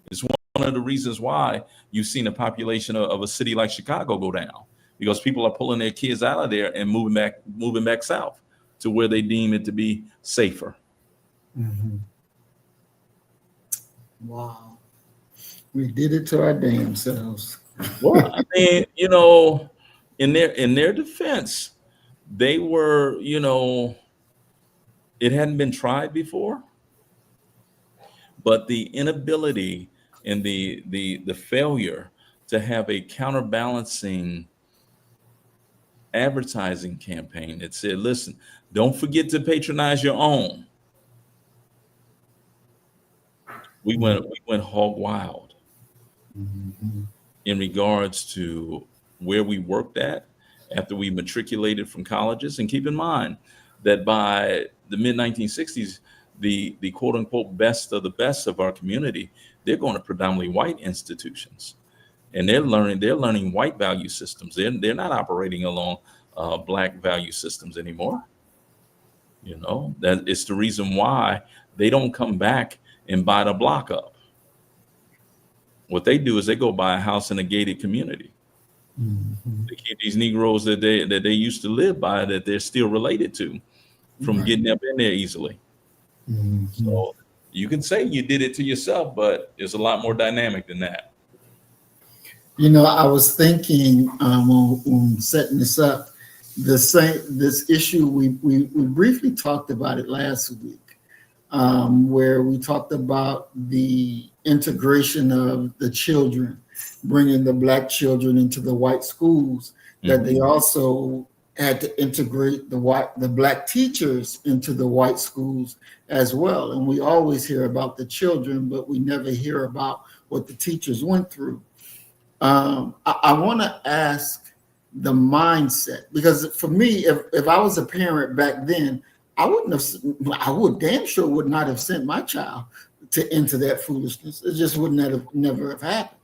It's one of the reasons why you've seen the population of a city like Chicago go down, because people are pulling their kids out of there and moving back south to where they deem it to be safer. Mm-hmm. Wow. We did it to our damn selves. Well, I mean, in their defense, they were, it hadn't been tried before, but the inability and the failure to have a counterbalancing advertising campaign that said, listen, don't forget to patronize your own. We went hog wild. Mm-hmm. In regards to where we worked at after we matriculated from colleges. And keep in mind that by the mid 1960s, the quote unquote best of the best of our community, they're going to predominantly white institutions, and they're learning white value systems. They're not operating along black value systems anymore. That it's the reason why they don't come back and buy the block up. What they do is they go buy a house in a gated community. Mhm. They keep these Negroes that they used to live by, that they're still related to, from Right. getting up in there easily. Mhm. So you can say you did it to yourself, but it's a lot more dynamic than that. I was thinking on setting this up, this issue we briefly talked about it last week, where we talked about the integration of the children, bringing the black children into the white schools. That Mhm. they also had to integrate the black teachers into the white schools as well. And we always hear about the children, but we never hear about what the teachers went through. I want to ask the mindset, because for me, if I was a parent back then, I would damn sure would not have sent my child into that foolishness. It just wouldn't have never have happened.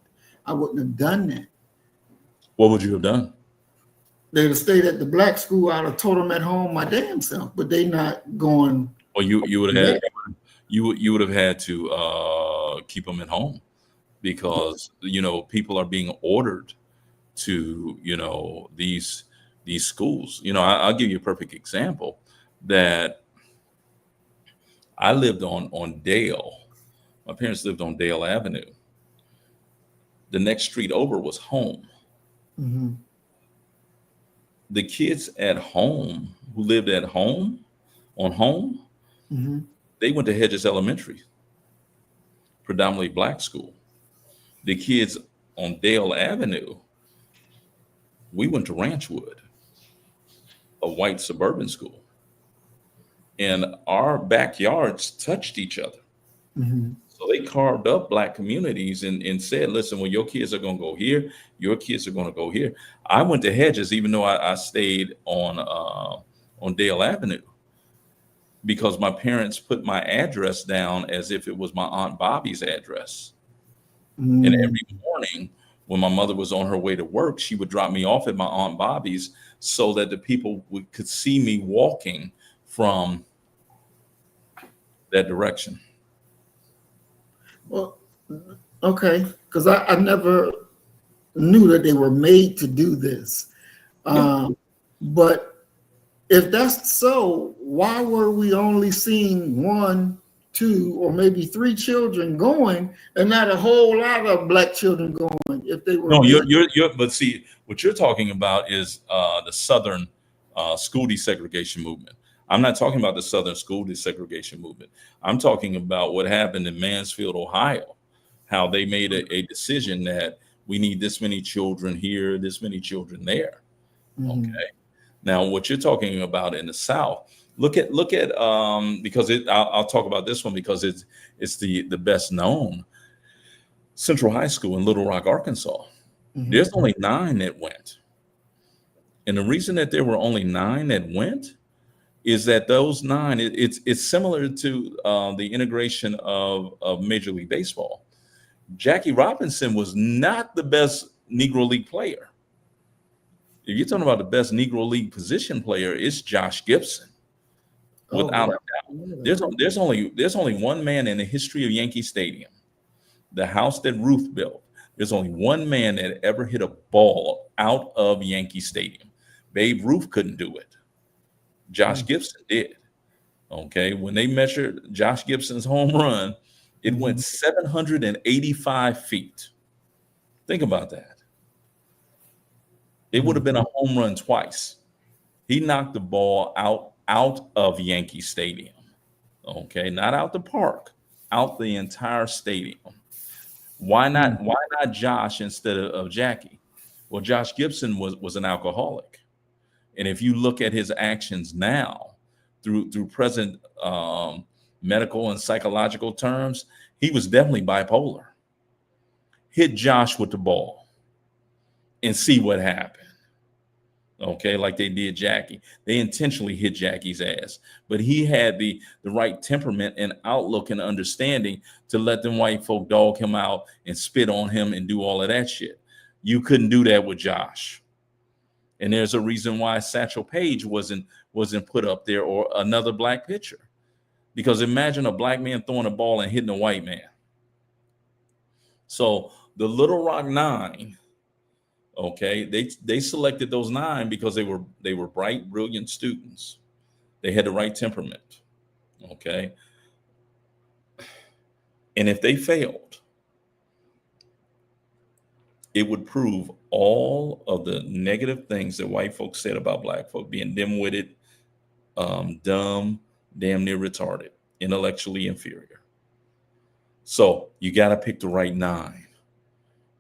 I wouldn't have done that. What would you have done? They'd have stayed at the black school. I'd have told them at home my damn self, but they not going Well, you would have there. had you would have had to keep them at home, because people are being ordered to these schools. I'll give you a perfect example that I lived on Dale. My parents lived on Dale Avenue. The next street over was home. Mm-hmm. The kids at home who lived at home on home, Mm-hmm. they went to Hedges Elementary, predominantly black school. The kids on Dale Avenue, we went to Ranchwood, a white suburban school, and our backyards touched each other. Mm-hmm. So they carved up black communities and said, listen, well, your kids are going to go here. Your kids are going to go here. I went to Hedges, even though I stayed on Dale Avenue, because my parents put my address down as if it was my Aunt Bobby's address. And Mm-hmm. every morning when my mother was on her way to work, she would drop me off at my Aunt Bobby's so that the people could see me walking from that direction. Well, okay, because I never knew that they were made to do this. Yeah. But if that's so, why were we only seeing one, two, or maybe three children going, and not a whole lot of black children going? If they were No, made, but see, what you're talking about is the Southern school desegregation movement. I'm not talking about the Southern school desegregation movement. I'm talking about what happened in Mansfield, Ohio, how they made a decision that we need this many children here, this many children there. Mhm. Okay. Now, what you're talking about in the South, look at because I'll talk about this one because it's the best known Central High School in Little Rock, Arkansas. Mhm. There's only 9 that went. And the reason that there were only 9 that went is that those 9, it's similar to the integration of Major League Baseball. Jackie Robinson was not the best Negro League player. If you're talking about the best Negro League position player, it's Josh Gibson, Oh without a yeah. doubt. Yeah. There's only one man in the history of Yankee Stadium, the house that Ruth built. There's only one man that ever hit a ball out of Yankee Stadium. Babe Ruth couldn't do it. Josh Mm. Gibson did. Okay. When they measured Josh Gibson's home run, it went Mhm. 785 feet. Think about that. It would Mm. have been a home run twice. He knocked the ball out of Yankee Stadium. Okay. Not out the park, out the entire stadium. Why Mm. not? Why not Josh instead of Jackie? Well, Josh Gibson was an alcoholic, and if you look at his actions now, through present medical and psychological terms, he was definitely bipolar. Hit Josh with the ball and see what happened. Okay, like they did Jackie. They intentionally hit Jackie's ass, but he had the right temperament and outlook and understanding to let them white folk dog him out and spit on him and do all of that shit. You couldn't do that with Josh. And there's a reason why Satchel Paige wasn't put up there, or another black pitcher. Because imagine a black man throwing a ball and hitting a white man. So the Little Rock Nine, okay, they selected those 9 because they were bright, brilliant students. They had the right temperament, okay? And if they failed, it would prove all of the negative things that white folks said about black folk, being dim-witted, dumb, damn near retarded, intellectually inferior. So you got to pick the right 9.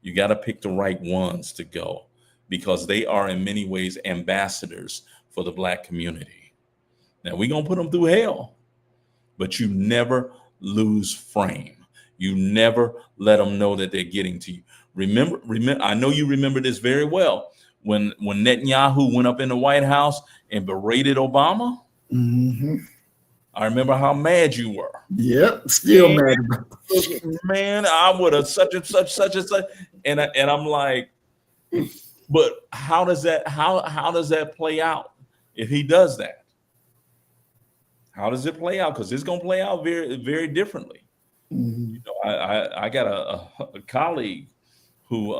You got to pick the right ones to go, because they are in many ways ambassadors for the black community. Now we're going to put them through hell, but you never lose frame. You never let them know that they're getting to you. Remember, I know you remember this very well. When Netanyahu went up in the White House and berated Obama, Mm-hmm. I remember how mad you were. Yep, still mad about it. Man, I would have such and such, and I'm like, but how does that play out if he does that? How does it play out? Because it's going to play out very, very differently. Mm-hmm. You know, I got a colleague who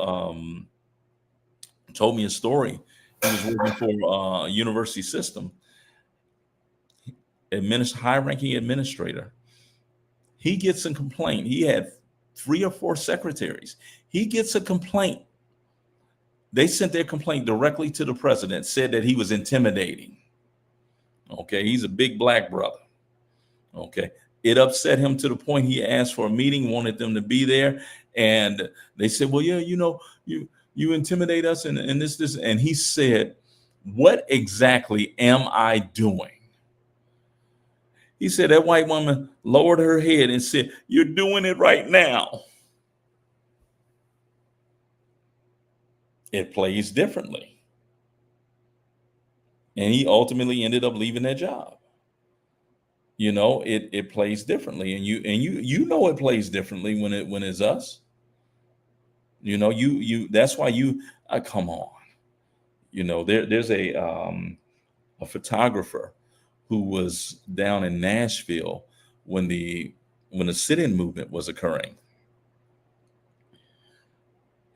told me a story. He was working for a university system, high-ranking administrator. He gets a complaint. He had 3 or 4 secretaries. He gets a complaint. They sent their complaint directly to the president, said that he was intimidating. Okay, he's a big black brother. Okay, it upset him to the point he asked for a meeting, wanted them to be there, and they said, well, yeah, you know, you intimidate us and this, and he said, what exactly am I doing? He said that white woman lowered her head and said, you're doing it right now. It plays differently. And he ultimately ended up leaving that job. You know, it plays differently. And you know it plays differently when it's us. You know, that's why come on. You know, there's a photographer who was down in Nashville when the sit-in movement was occurring.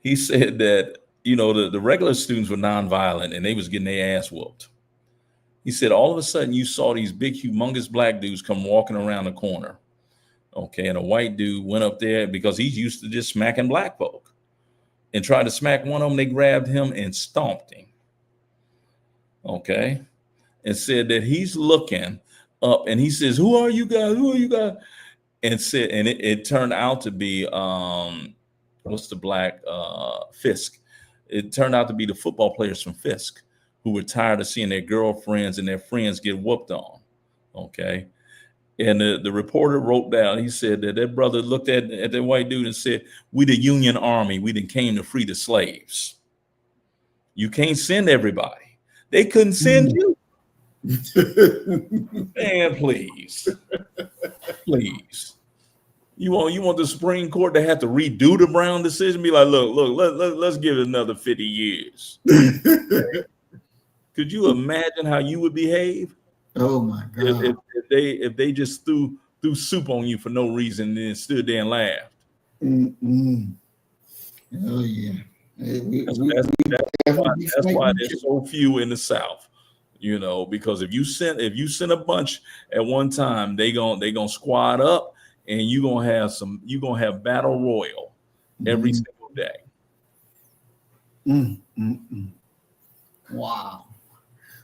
He said that, you know, the regular students were nonviolent and they was getting their ass whooped. He said all of a sudden you saw these big, humongous black dudes come walking around the corner. Okay, and a white dude went up there because he's used to just smacking black folk, and tried to smack one of them. They grabbed him and stomped him. Okay. And said that he's looking up and he says, who are you guys? Who are you guys? And said, and it turned out to be, what's the black Fisk? It turned out to be the football players from Fisk who were tired of seeing their girlfriends and their friends get whooped on. Okay. And the reporter wrote down, he said that brother looked at that white dude and said, we the Union Army, we done came to free the slaves. You can't send everybody. They couldn't send you. Man, please. You want the Supreme Court to have to redo the Brown decision? Be like, let's give it another 50 years. Could you imagine how you would behave? Oh my God! If they just threw soup on you for no reason and then stood there and laughed. Mm-mm. Oh yeah. That's why there's so few in the South. You know, because if you send a bunch at one time, they gonna squad up, and you gonna have battle royal every single day. Wow.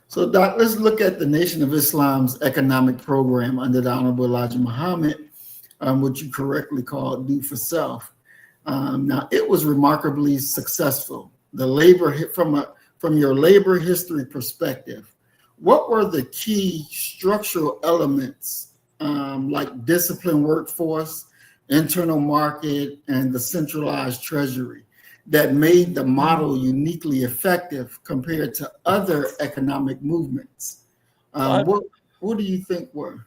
So, Doc, let's look at the Nation of Islam's economic program under the Honorable Elijah Muhammad, which you correctly called Do for Self. Now, it was remarkably successful. From your labor history perspective, what were the key structural elements, like disciplined workforce, internal market, and the centralized treasury, that made the model uniquely effective compared to other economic movements? What do you think were?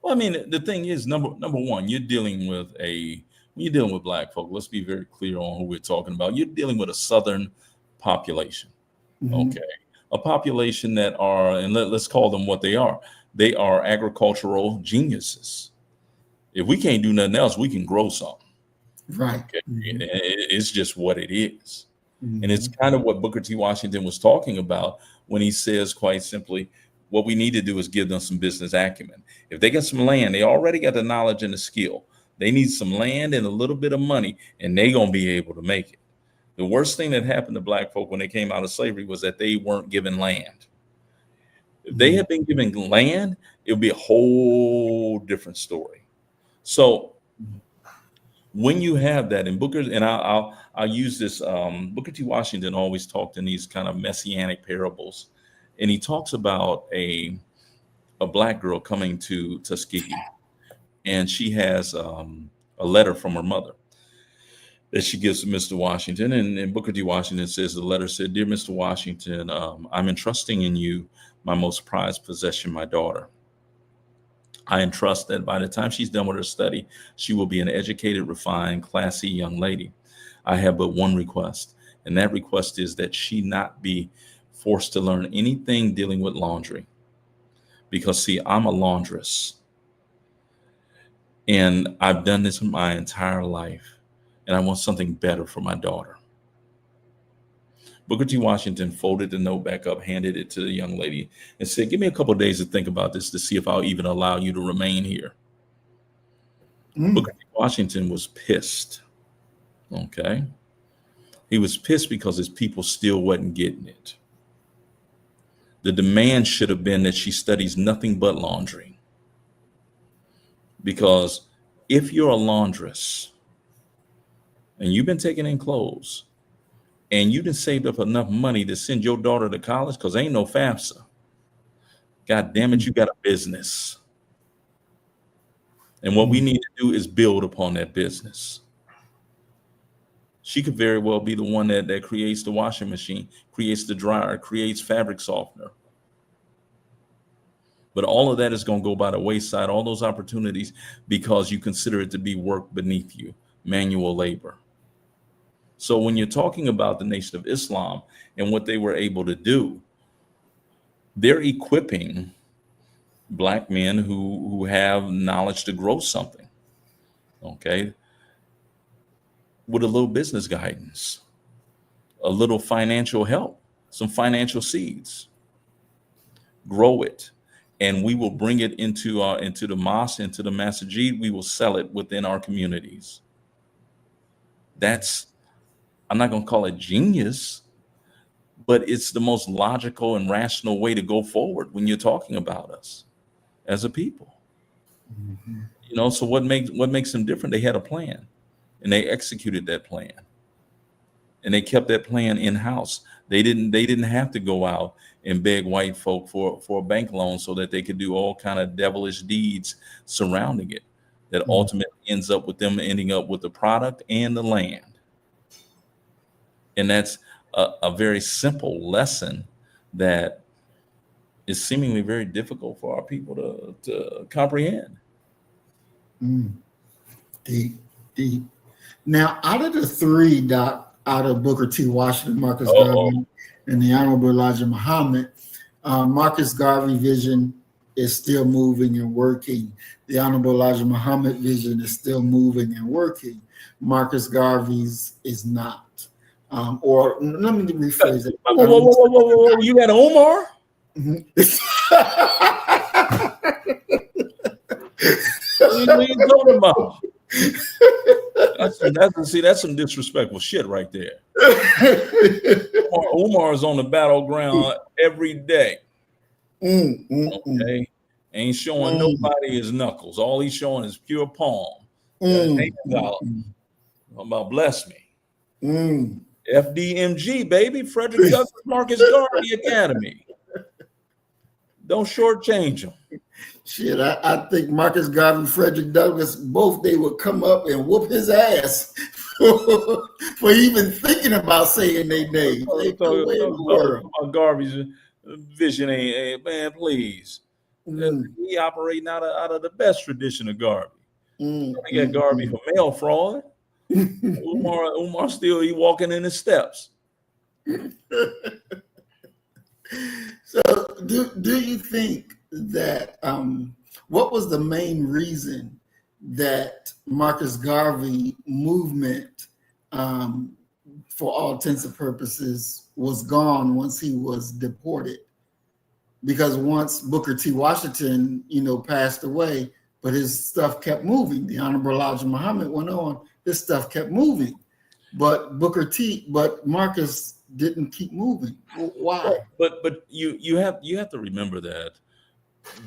Well, I mean, the thing is, number one, when you're dealing with black folk, let's be very clear on who we're talking about. You're dealing with a Southern population, okay, a population that are, and let's call them what they are. They are agricultural geniuses. If we can't do nothing else, we can grow something. Right. Okay? It's just what it is. And it's Mm-hmm. kind of what Booker T. Washington was talking about when he says, quite simply, what we need to do is give them some business acumen. If they get some land, they already got the knowledge and the skill. They need some land and a little bit of money, and they're going to be able to make it. The worst thing that happened to Black folk when they came out of slavery was that they weren't given land. If they had been given land, it would be a whole different story. So when you have that, and Booker, and I'll use this. Booker T. Washington always talked in these kind of messianic parables, and he talks about a Black girl coming to Tuskegee, and she has a letter from her mother that she gives to Mr. Washington, and Booker T. Washington says the letter said, "Dear Mr. Washington, I'm entrusting in you my most prized possession, my daughter. I entrust that by the time she's done with her study, she will be an educated, refined, classy young lady. I have but one request, and that request is that she not be forced to learn anything dealing with laundry. Because, see, I'm a laundress, and I've done this my entire life, and I want something better for my daughter." Booker T. Washington folded the note back up, handed it to the young lady, and said, "Give me a couple of days to think about this to see if I'll even allow you to remain here." Booker T. Washington was pissed. Okay. He was pissed because his people still wasn't getting it. The demand should have been that she studies nothing but laundry. Because if you're a laundress and you've been taking in clothes and you done saved up enough money to send your daughter to college, because ain't no FAFSA, God damn it, you got a business. And what we need to do is build upon that business. She could very well be the one that creates the washing machine, creates the dryer, creates fabric softener. But all of that is going to go by the wayside, all those opportunities, because you consider it to be work beneath you, manual labor. So when you're talking about the Nation of Islam and what they were able to do, they're equipping Black men who have knowledge to grow something, okay, with a little business guidance, a little financial help, some financial seeds. Grow it, and we will bring it into the mosque, into the masjid. We will sell it within our communities. That's, I'm not going to call it genius, but it's the most logical and rational way to go forward when you're talking about us as a people. You know, so what makes them different? They had a plan, and they executed that plan, and they kept that plan in house. They didn't have to go out and beg white folk for a bank loan so that they could do all kind of devilish deeds surrounding it, that ultimately ends up with them ending up with the product and the land. And that's a very simple lesson that is seemingly very difficult for our people to comprehend. Deep, deep. Now, out of the three, Doc, out of Booker T. Washington, Marcus Uh-oh. Garvey, and the Honorable Elijah Muhammad, Marcus Garvey vision is still moving and working. The Honorable Elijah Muhammad vision is still moving and working. Marcus Garvey's is not. Or let me rephrase it. Whoa. You got Omar? What are you talking about? That's some disrespectful shit right there. Umar is on the battleground every day. Okay, ain't showing nobody his knuckles. All he's showing is pure palm. Hands out. About bless me. FDMG, baby, Frederick Douglass Marcus Garvey Academy. Don't shortchange him. Shit, I think Marcus Garvey, Frederick Douglass, both they would come up and whoop his ass for even thinking about saying their name. Garvey's vision ain't man, please. He operating out of the best tradition of Garvey. They got Garvey for mail fraud. Umar still he walking in his steps. So, do you think that what was the main reason that Marcus Garvey movement, um, for all intents and purposes, was gone once he was deported? Because once Booker T. Washington, passed away, but his stuff kept moving. The Honorable Elijah Muhammad went on. His stuff kept moving, but Marcus didn't keep moving. Why? But you have to remember that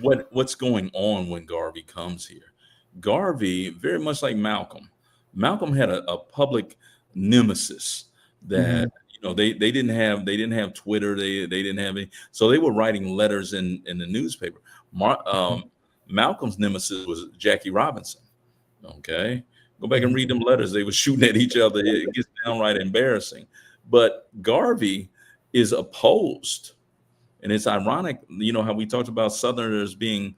what's going on when Garvey comes here. Garvey, very much like Malcolm, Malcolm had a public nemesis Mm-hmm. that they didn't have Twitter, they didn't have any, so they were writing letters in the newspaper. Malcolm's nemesis was Jackie Robinson. Okay, go back and read them letters. They were shooting at each other. It gets downright embarrassing. But Garvey is opposed, and it's ironic, how we talked about Southerners being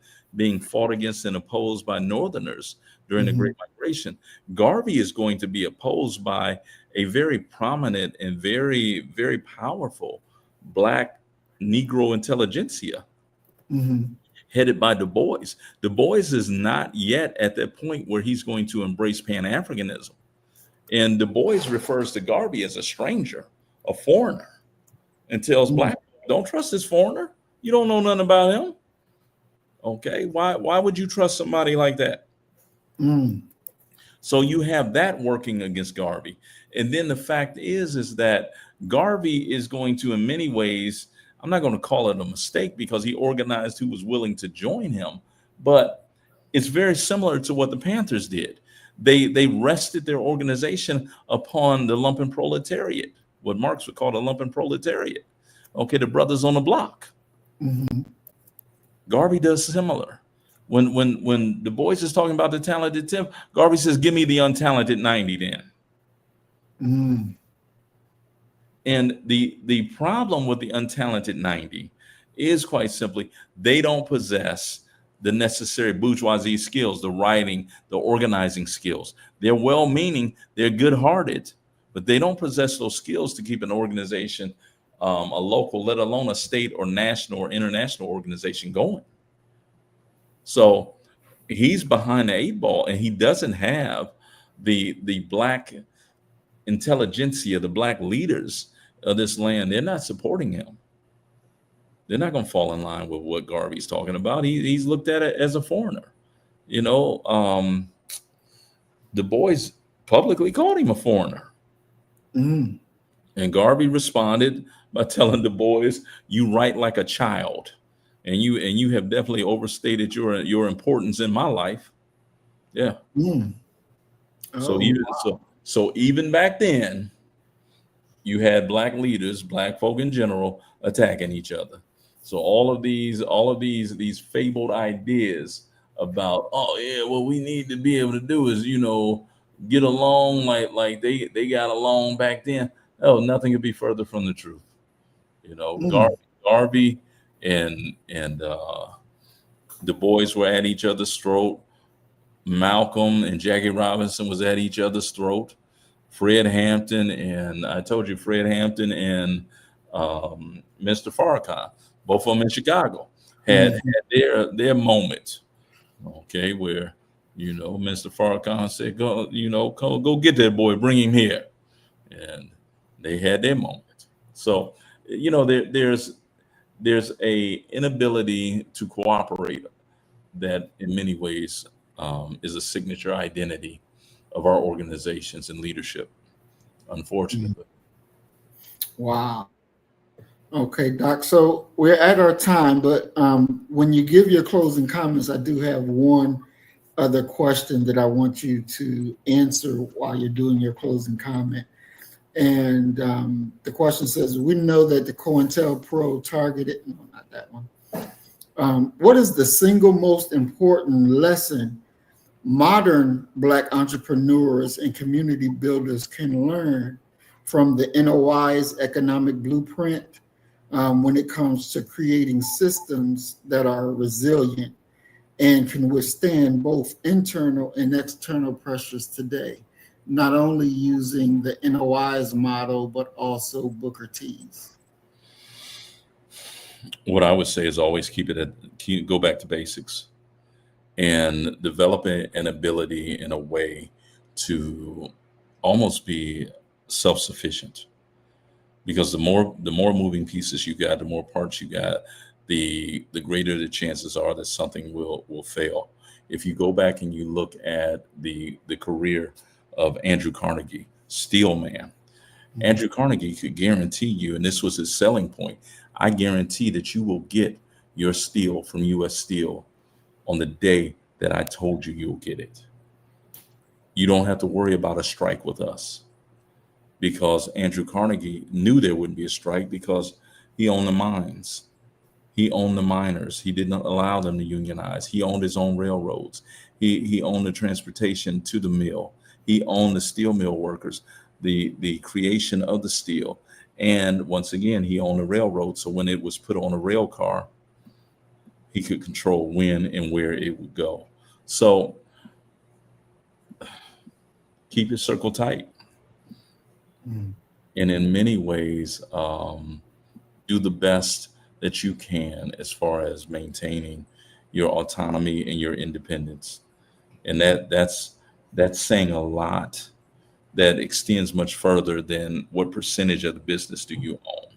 fought against and opposed by Northerners during the Mm-hmm. Great Migration. Garvey is going to be opposed by a very prominent and very, very powerful Black Negro intelligentsia Mm-hmm. headed by Du Bois. Du Bois is not yet at that point where he's going to embrace Pan-Africanism. And Du Bois refers to Garvey as a stranger, a foreigner, and tells Black people, don't trust this foreigner. You don't know nothing about him. Okay, why would you trust somebody like that? Mm. So you have that working against Garvey. And then the fact is that Garvey is going to, in many ways, I'm not going to call it a mistake because he organized who was willing to join him, but it's very similar to what the Panthers did. They rested their organization upon the lumpen proletariat, what Marx would call the lumpen proletariat. Okay, the brothers on the block. Mm-hmm. Garvey does similar. When Du Bois is talking about the talented 10, Garvey says, give me the untalented 90 then. Mm. And the problem with the untalented 90 is quite simply, they don't possess the necessary bourgeoisie skills, the writing, the organizing skills. They're well-meaning, they're good-hearted, but they don't possess those skills to keep an organization, a local, let alone a state or national or international organization going. So he's behind the 8 ball, and he doesn't have the Black intelligentsia, the Black leaders of this land. They're not supporting him. They're not going to fall in line with what Garvey's talking about. He's looked at it as a foreigner. Du Bois publicly called him a foreigner. Mm. And Garvey responded by telling Du Bois, you write like a child. And you have definitely overstated your importance in my life. Yeah. Mm. So Oh, even back then, you had Black leaders, Black folk in general, attacking each other. So all of these fabled ideas about, oh yeah, what we need to be able to do is, get along like they got along back then. Oh, nothing could be further from the truth. mm. Garvey and Du Bois were at each other's throat. Malcolm and Jackie Robinson was at each other's throat. Fred Hampton and Mr. Farrakhan, both of them in Chicago, had their moment. Okay, where Mr. Farrakhan said, go get that boy, bring him here, and they had their moment. So there's a inability to cooperate that in many ways is a signature identity of our organizations and leadership, unfortunately. Wow. Okay, Doc. So we're at our time, but when you give your closing comments, I do have one other question that I want you to answer while you're doing your closing comment. And the question says, we know that the COINTELPRO targeted, no, not that one. What is the single most important lesson modern Black entrepreneurs and community builders can learn from the NOI's economic blueprint when it comes to creating systems that are resilient and can withstand both internal and external pressures today, not only using the NOI's model, but also Booker T's? What I would say is always go back to basics and develop an ability in a way to almost be self-sufficient. Because the more moving pieces you got, the more parts you got, the greater the chances are that something will fail. If you go back and you look at the career of Andrew Carnegie, steel man, Andrew Carnegie could guarantee you, and this was his selling point, I guarantee that you will get your steel from US Steel on the day that I told you you'll get it. You don't have to worry about a strike with us, because Andrew Carnegie knew there wouldn't be a strike because he owned the mines. He owned the miners. He did not allow them to unionize. He owned his own railroads. He owned the transportation to the mill. He owned the steel mill workers, the creation of the steel. And once again, he owned the railroad. So when it was put on a rail car, he could control when and where it would go. So keep your circle tight. Mm. And in many ways, do the best that you can as far as maintaining your autonomy and your independence. And that's saying a lot. That extends much further than what percentage of the business do you own.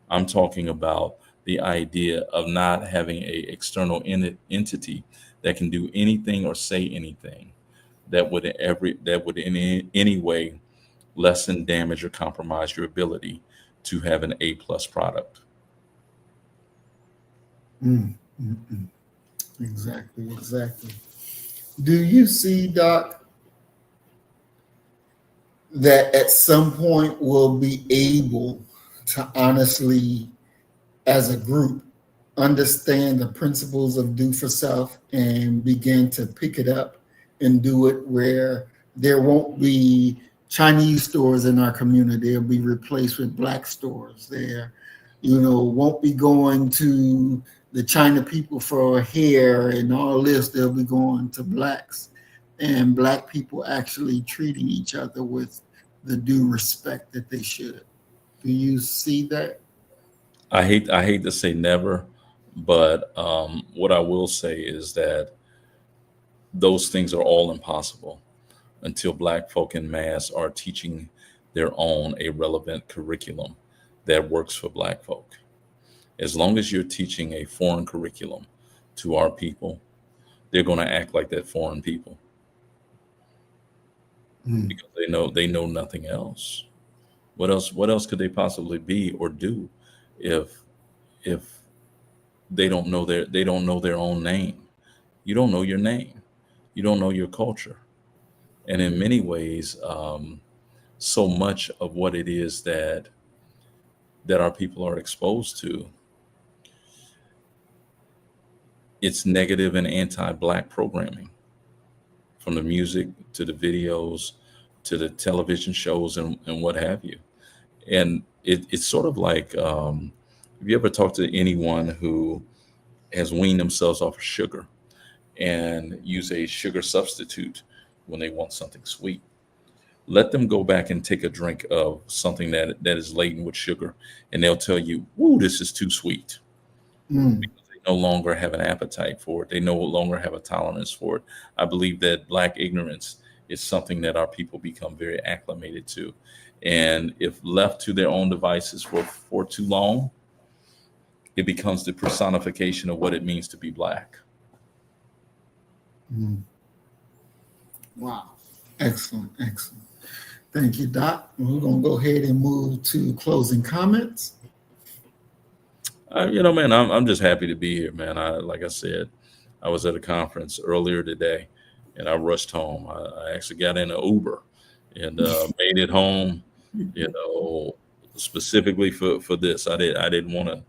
I'm talking about the idea of not having a external entity that can do anything or say anything that would in any way lessen, damage, or compromise your ability to have an A+ product. Mm. Mm, mm. Exactly, exactly. Do you see, Doc, that at some point we'll be able to honestly, as a group, understand the principles of do for self and begin to pick it up and do it where there won't be Chinese stores in our community? They'll be replaced with Black stores. There, won't be going to the China people for hair and all this. They'll be going to Blacks, and Black people actually treating each other with the due respect that they should. Do you see that? I hate to say never, but what I will say is that those things are all impossible until Black folk in mass are teaching their own a relevant curriculum that works for Black folk. As long as you're teaching a foreign curriculum to our people, they're going to act like that foreign people Mm. because they know nothing else. What else could they possibly be or do if if they don't know their own name? You don't know your name. You don't know your culture. And in many ways, so much of what it is that our people are exposed to, it's negative and anti-Black programming, from the music to the videos to the television shows and what have you. And it's sort of like, have you ever talked to anyone who has weaned themselves off of sugar and use a sugar substitute when they want something sweet? Let them go back and take a drink of something that is laden with sugar, and they'll tell you, "Woo, this is too sweet." Mm. They no longer have an appetite for it. They no longer have a tolerance for it. I believe that Black ignorance is something that our people become very acclimated to. And if left to their own devices for too long, it becomes the personification of what it means to be Black. Mm. Wow. Excellent, excellent. Thank you, Doc. We're going to go ahead and move to closing comments. Man, I'm just happy to be here, man. Like I said, I was at a conference earlier today, and I rushed home. I actually got in an Uber and made it home. You know, specifically for this. I didn't want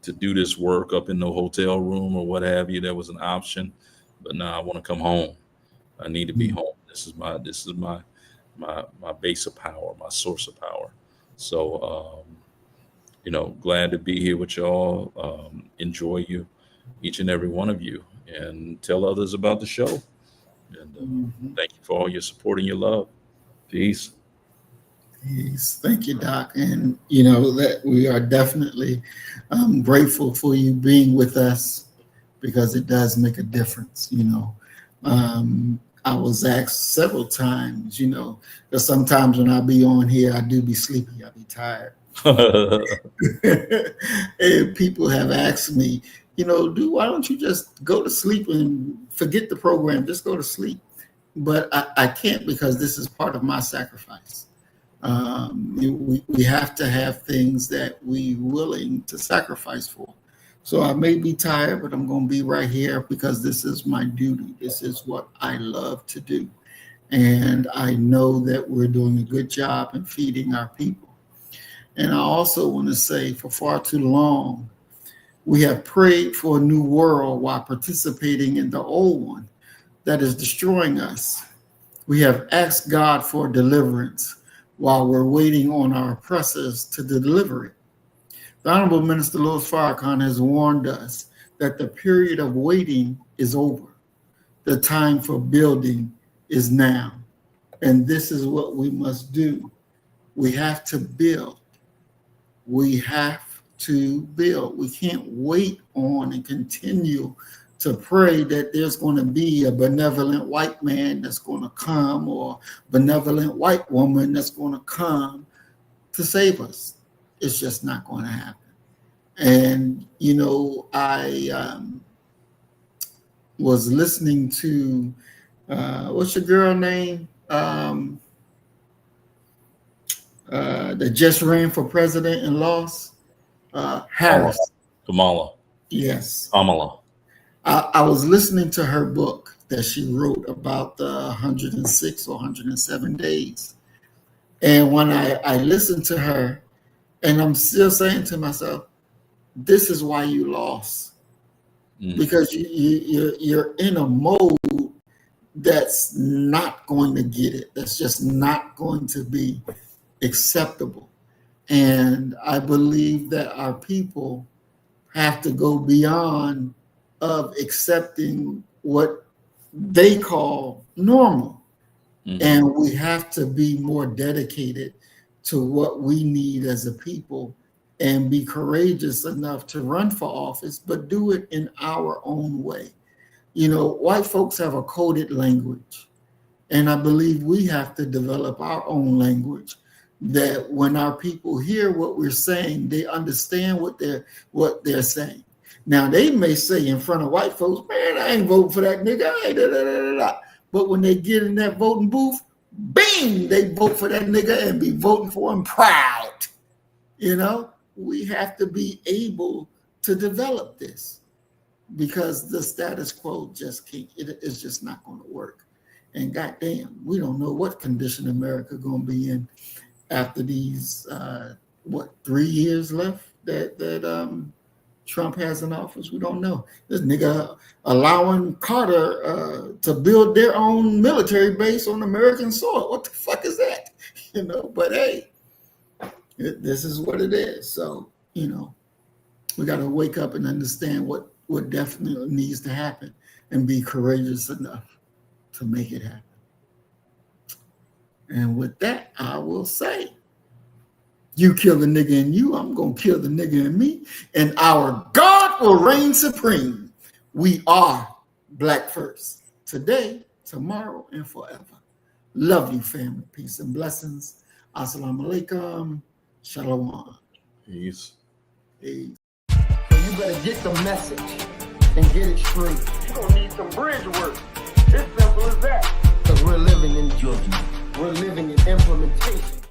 to do this work up in the hotel room or what have you. That was an option, but now I want to come home. I need to be Mm. home. This is my base of power, my source of power. So glad to be here with y'all. Enjoy you, each and every one of you, and tell others about the show. And Mhm. thank you for all your support and your love. Peace. Yes, thank you, Doc. And you know that we are definitely grateful for you being with us because it does make a difference. I was asked several times, because sometimes when I be on here, I do be sleepy, I be tired. And people have asked me, dude, why don't you just go to sleep and forget the program? Just go to sleep. But I can't because this is part of my sacrifice. We have to have things that we willing to sacrifice for. So I may be tired, but I'm going to be right here because this is my duty. This is what I love to do. And I know that we're doing a good job in feeding our people. And I also want to say for far too long, we have prayed for a new world while participating in the old one that is destroying us. We have asked God for deliverance while we're waiting on our oppressors to deliver it. The Honorable Minister Louis Farrakhan has warned us that the period of waiting is over. The time for building is now. And this is what we must do. We have to build. We have to build. We can't wait on and continue to pray that there's going to be a benevolent white man that's going to come or benevolent white woman that's going to come to save us. It's just not going to happen. And, I was listening to, what's your girl name? That just ran for president and lost? Harris. Kamala. Yes. Kamala. I was listening to her book that she wrote about the 106 or 107 days. And when I listened to her, and I'm still saying to myself, this is why you lost. Because you're in a mode that's not going to get it. That's just not going to be acceptable. And I believe that our people have to go beyond of accepting what they call normal. And we have to be more dedicated to what we need as a people and be courageous enough to run for office, but do it in our own way. White folks have a coded language, and I believe we have to develop our own language that when our people hear what we're saying, they understand what they're saying. Now, they may say in front of white folks, man, I ain't voting for that nigga. But when they get in that voting booth, bing, they vote for that nigga and be voting for him proud. We have to be able to develop this because the status quo just can't, it's just not going to work. And goddamn, we don't know what condition America going to be in after these, 3 years left that Trump has in office. We don't know. This nigga allowing Carter to build their own military base on American soil. What the fuck is that? But hey, this is what it is. So, we got to wake up and understand what definitely needs to happen and be courageous enough to make it happen. And with that, I will say, you kill the nigga in you, I'm going to kill the nigga in me, and our God will reign supreme. We are Black first, today, tomorrow, and forever. Love you, family. Peace and blessings. Assalamu alaikum. Shalom. Peace. Peace. So you better get the message and get it straight. You're going to need some bridge work. It's simple as that. Because we're living in judgment. We're living in implementation.